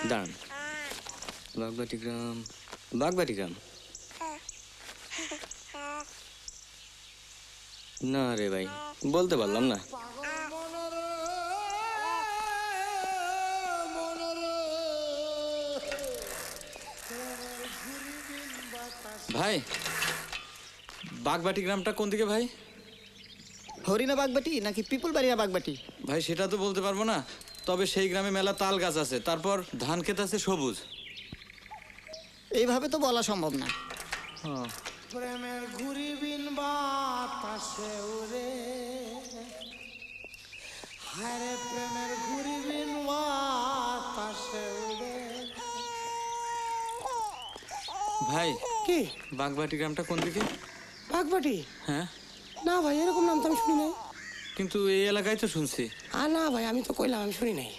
দাঁড়ান, বাগবাটি গ্রাম, বাগবাটি গ্রাম না রে ভাই, বলতে পারলাম না।
ভাই, বাগবাটি গ্রামটা কোন দিকে ভাই?
হরিণা বাগবাটি নাকি পিপুল বাড়িয়া বাগবাটি?
ভাই, সেটা তো বলতে পারবো না, তবে সেই গ্রামে মেলা তাল গাছ আছে, তারপর ধান ক্ষেত আছে সবুজ।
এইভাবে তো বলা সম্ভব না।
প্রেমের ঘুরি বিন বাতাসে উড়ে, হারে প্রেমের ঘুরি বিন বাতাসে উড়ে।
ভাই,
কি
বাগবাটি গ্রামটা কোন দিকে?
বাগবাটি?
হ্যাঁ।
না ভাই, এরকম নাম তো আমি শুনি নাই।
কিন্তু এই এলাকায় তো শুনছি।
না ভাই, আমি তো কইলাম আমি শুনি নাই।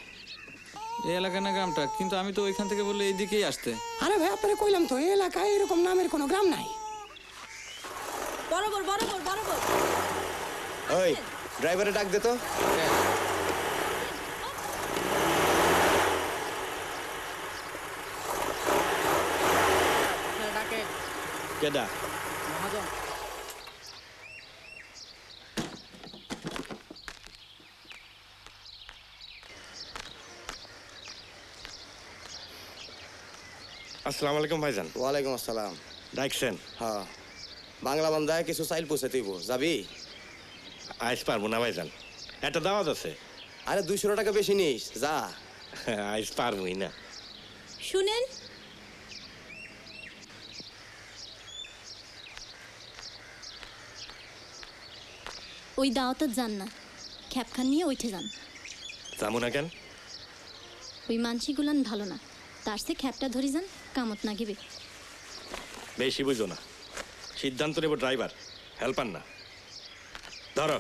এই এলাকা না গ্রামটা, কিন্তু আমি তো ওইখান থেকে বললে এইদিকেই আসতে।
আরে ভাই, আপনারা কইলাম তো এই এলাকায় এরকম নামের কোনো গ্রাম নাই।
বরাবর বরাবর বরাবর।
ওই ড্রাইভারে ডাক দে তো।
ডাকে
কেডা?
মহাজন।
আসসালামু আলাইকুম ভাইজান।
ওয়ালাইকুম আসসালাম।
ডাকছেন?
হ্যাঁ, বাংলা বান্ধায় কিছু চাইল পৌঁছে দিব, যাবি?
আইস পারবো না ভাইজান, একটা দাওয়াত আছে।
আরে 200 টাকা বেশি নিস যা।
আজ পারবই না।
শুনেন, ওই দাওয়াতে যান না, খ্যাপখান নিয়ে ওইঠে যান।
যাবো না কেন?
ওই মানসিগুলান ভালো না, তার সে খ্যাপটা ধরি যান, কামত না গিবে।
বেশি বুঝো না, সিদ্ধান্ত নেব ড্রাইভার, হেল্পার না। ধরো।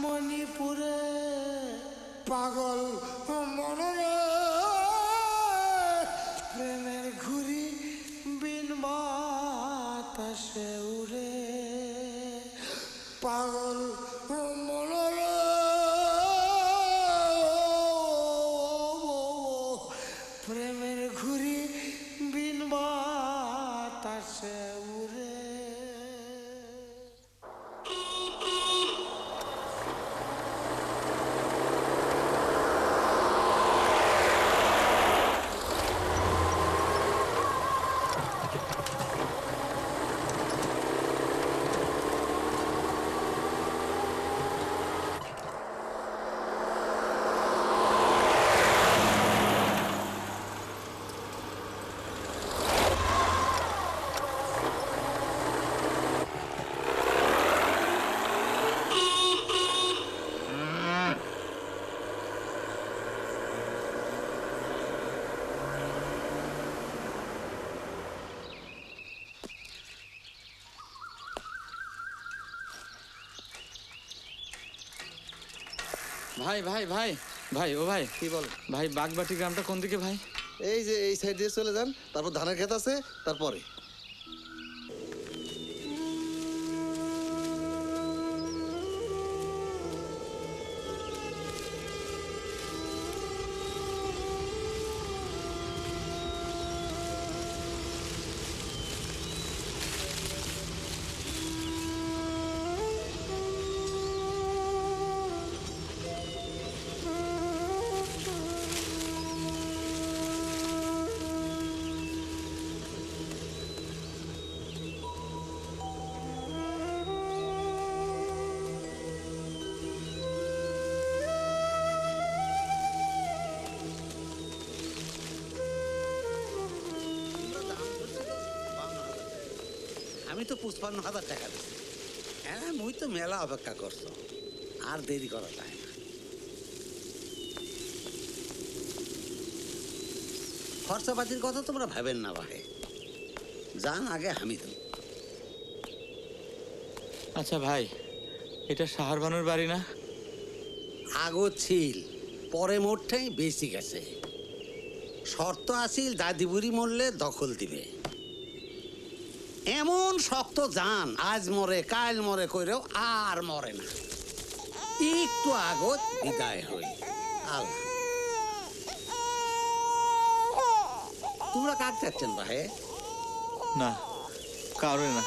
মণিপুরে পাগল মনরে প্রেমের ঘুরি বিন বাতাসে উড়ে পাগল মনরে প্রেমের ঘুরি বিন বাতাসে উড়ে।
ভাই ভাই ভাই ভাই, ও ভাই কি বল ভাই, বাগবাটি গ্রামটা কোন দিকে ভাই?
এই যে এই সাইড দিয়ে চলে যান, তারপর ধানের ক্ষেত আছে, তারপরে
আমি তো 55,000 টাকা দিচ্ছি। হ্যাঁ, মুই তো মেলা অপেক্ষা করছো, আর দেরি করা যায় না। খরচাপাতির কথা তোমরা ভাবেন না ভাই, যান আগে আমি দেব।
আচ্ছা ভাই, এটা সাহার বানুর বাড়ি না?
আগো ছিল, পরে মোটটাই বেশি গেছে। শর্ত আছিল দাদি বুড়ি মরলে দখল দিবে। এমন শক্ত জান, আজ মরে কাল মরে কইরেও আর মরে না। একটু আগত বিদায় হই। আল্লাহ, তোমরা কাক যাচ্ছেন ভাই?
না, কারো না।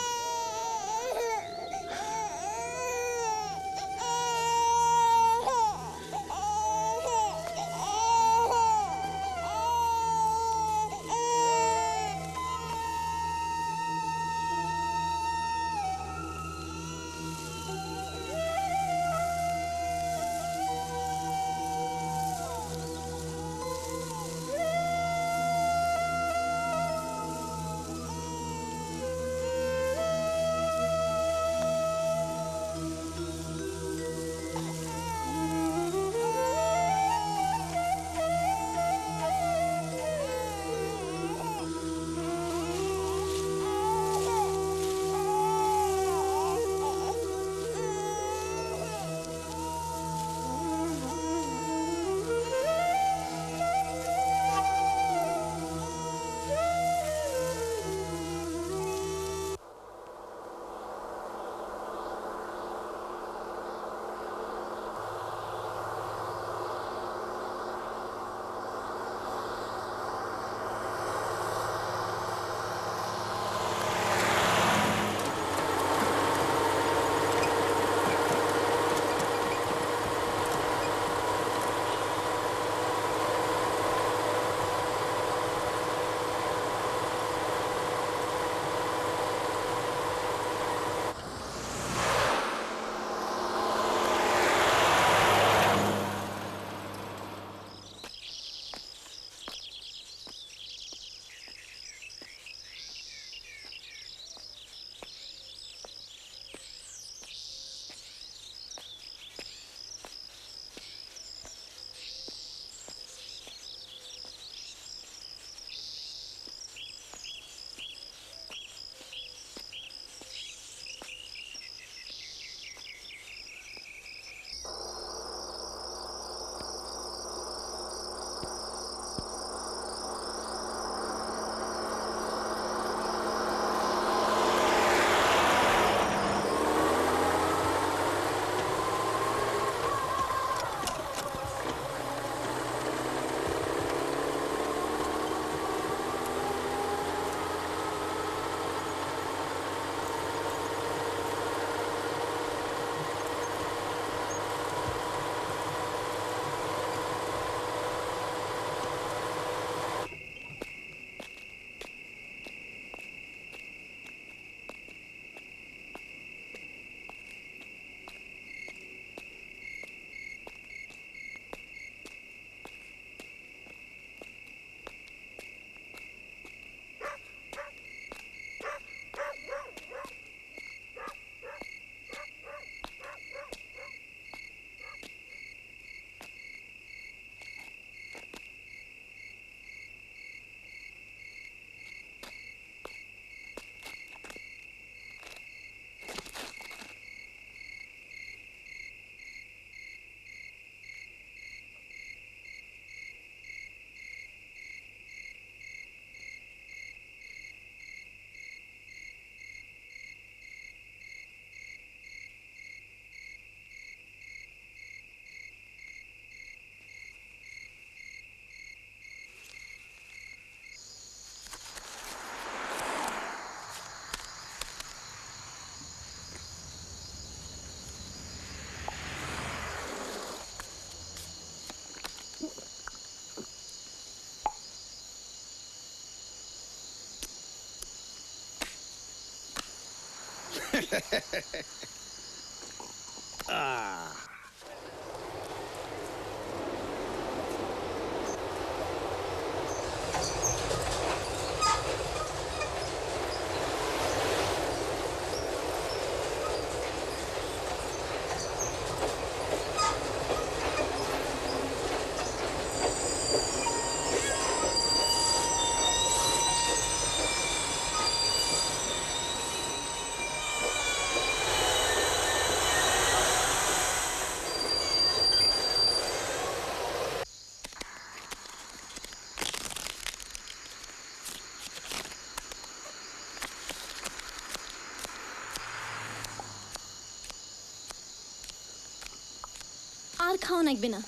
আর খাওয়া লাগবে না।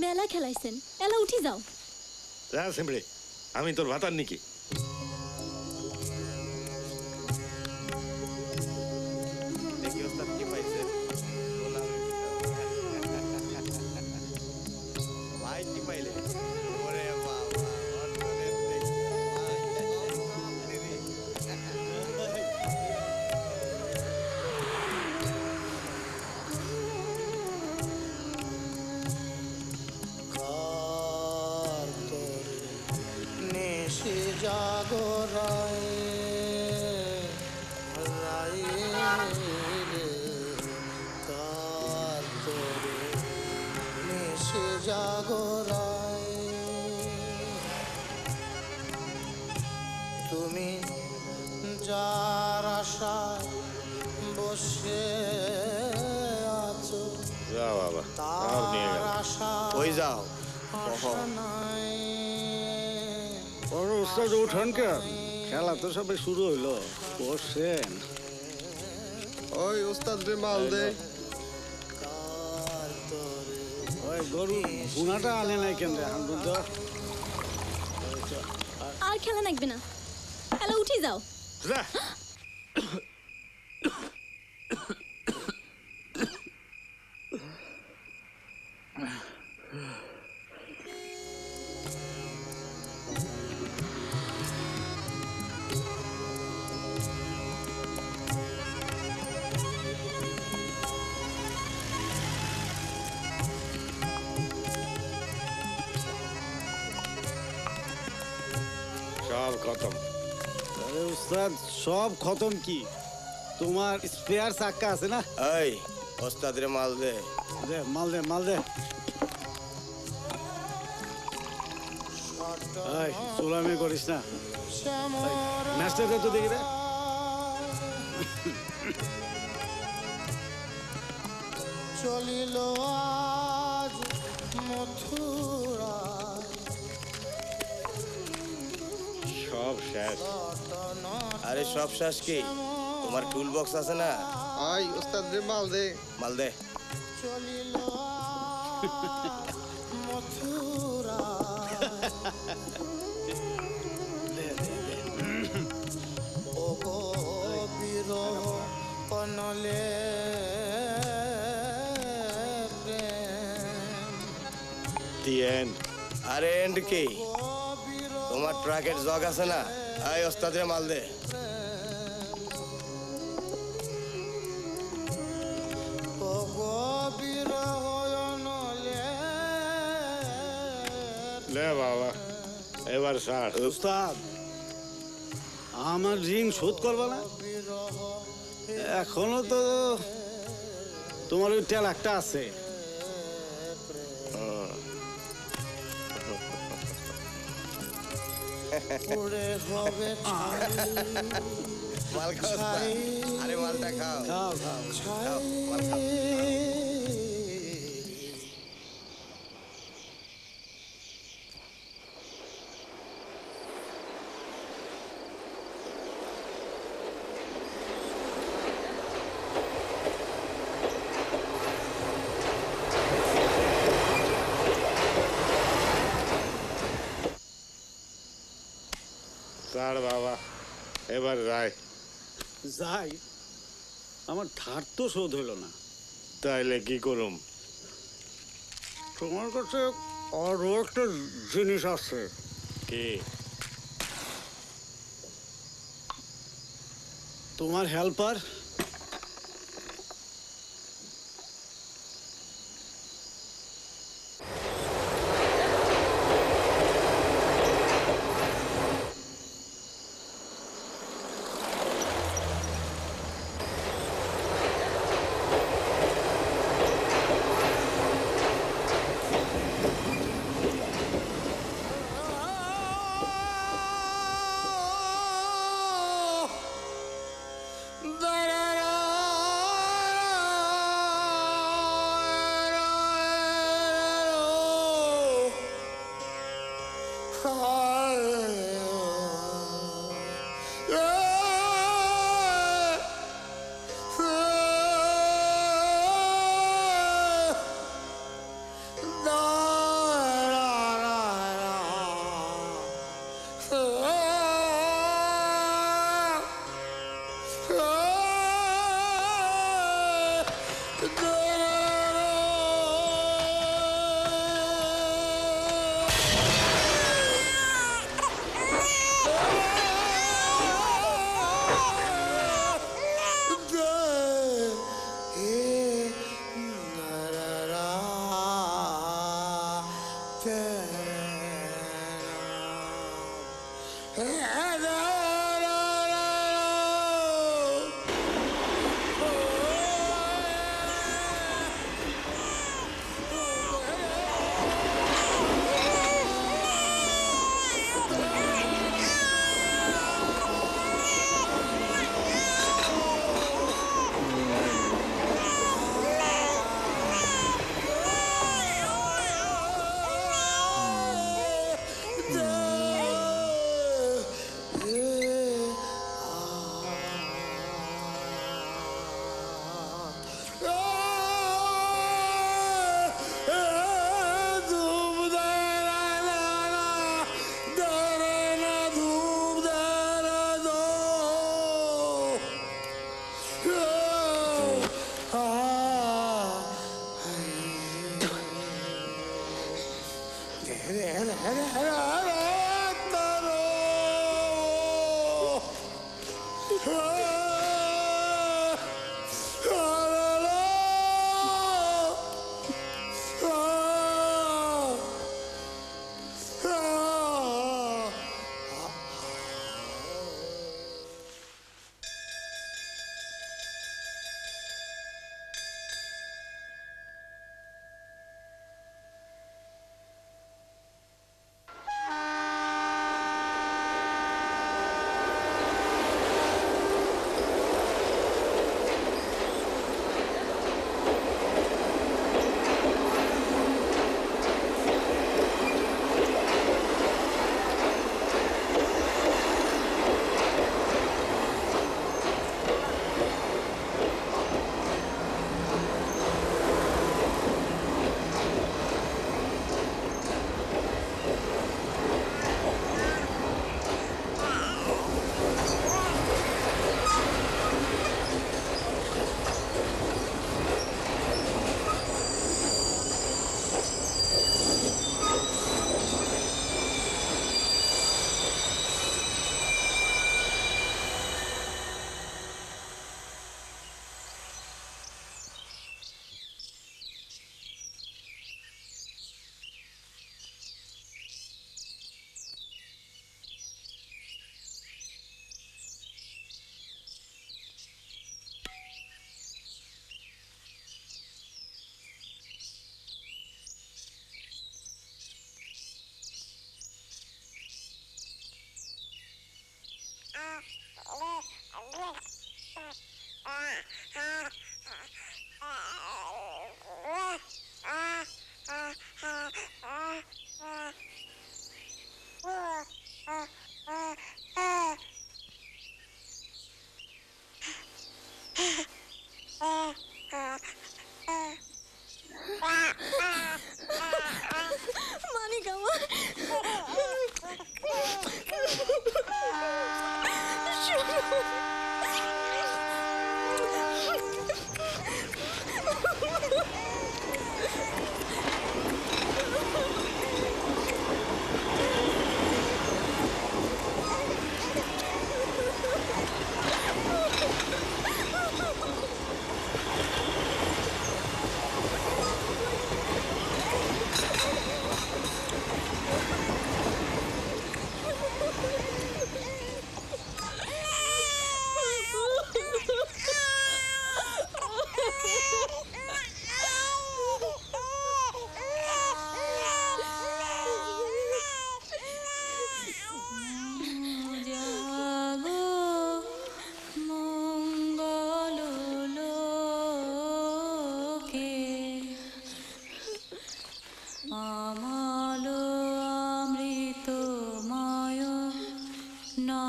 মেলা খেলাইছেন, এলা উঠি যাও।
যা সিমড়ে, আমি তোর ভাতার নিকি। দেখি ওস্তাদ কি পাইছে। ভাই কি পাইলে? ওরে বাবা, অন্যদের দেখে
নেশে জাগরায় কার তোরে নেশে জাগরায় তুমি যার আশায় বসে আছো
যা বাবা, আর নিয়ে গেল।
ওই যাও
ওর উস্তাদ উঠান কে? খেলা তো সবে শুরু হইলো, বসেন।
ওই উস্তাদ রে মাল দে।
ওই গরু বুনাটা আনে নাই কেন রে?
আর খেলা লাগবে না, এলা উঠি যাও।
সব খতম।
আরে উস্তাদ, সব খতম কি? তোমার স্পেয়ার চাক্কা আছে না?
এই ওস্তাদ রে মাল দে।
দে মাল দে, মাল দে। এই চুলামি করিস না, ম্যাচটা দে তো দেখি রে।
চলিল আজ মথুরা
সব শেষ।
আরে সব শেষ কি? তোমার টুল বক্স আছে না?
আই ওস্তাদ রে মাল দে।
মাল দে।
চলিল মথুরা ও গো বিরহ কনলে
দি এন্ড।
আরে এন্ড কি? তোমার ট্রাকের জগ আছে না? এই ওস্তাদ রে মাল দে।
ও গো বিরহ
লে বাবা, এবার ছাড়।
উস্তাদ, আমার ঋণ শোধ করবে না? এখনো তো তোমার ওই টেলাকটা আছে।
মাল খাও ওস্তাদ। আরে মালটা খাও।
খাও খাও
খাও, মাল খাও।
ছাড় বাবা, এবার যাই।
যাই, আমার ধার তো শোধ হইল না।
তাইলে কি করুম?
তোমার কাছে আরো একটা জিনিস আছে।
কি?
তোমার হেল্পার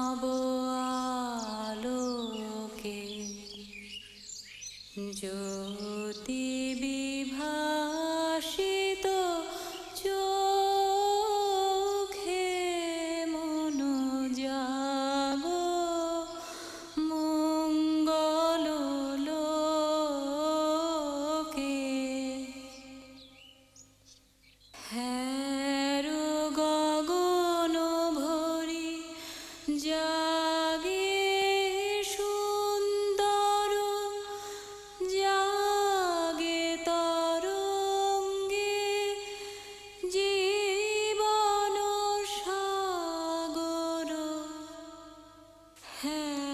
নব আলোকে জ্যোতি বিভাসিত চোখে মন যাব মঙ্গল লোকে হ্যারো গগন ভরি জাগে সুন্দর জাগে তরঙ্গে জীবন সাগর হ্যাঁ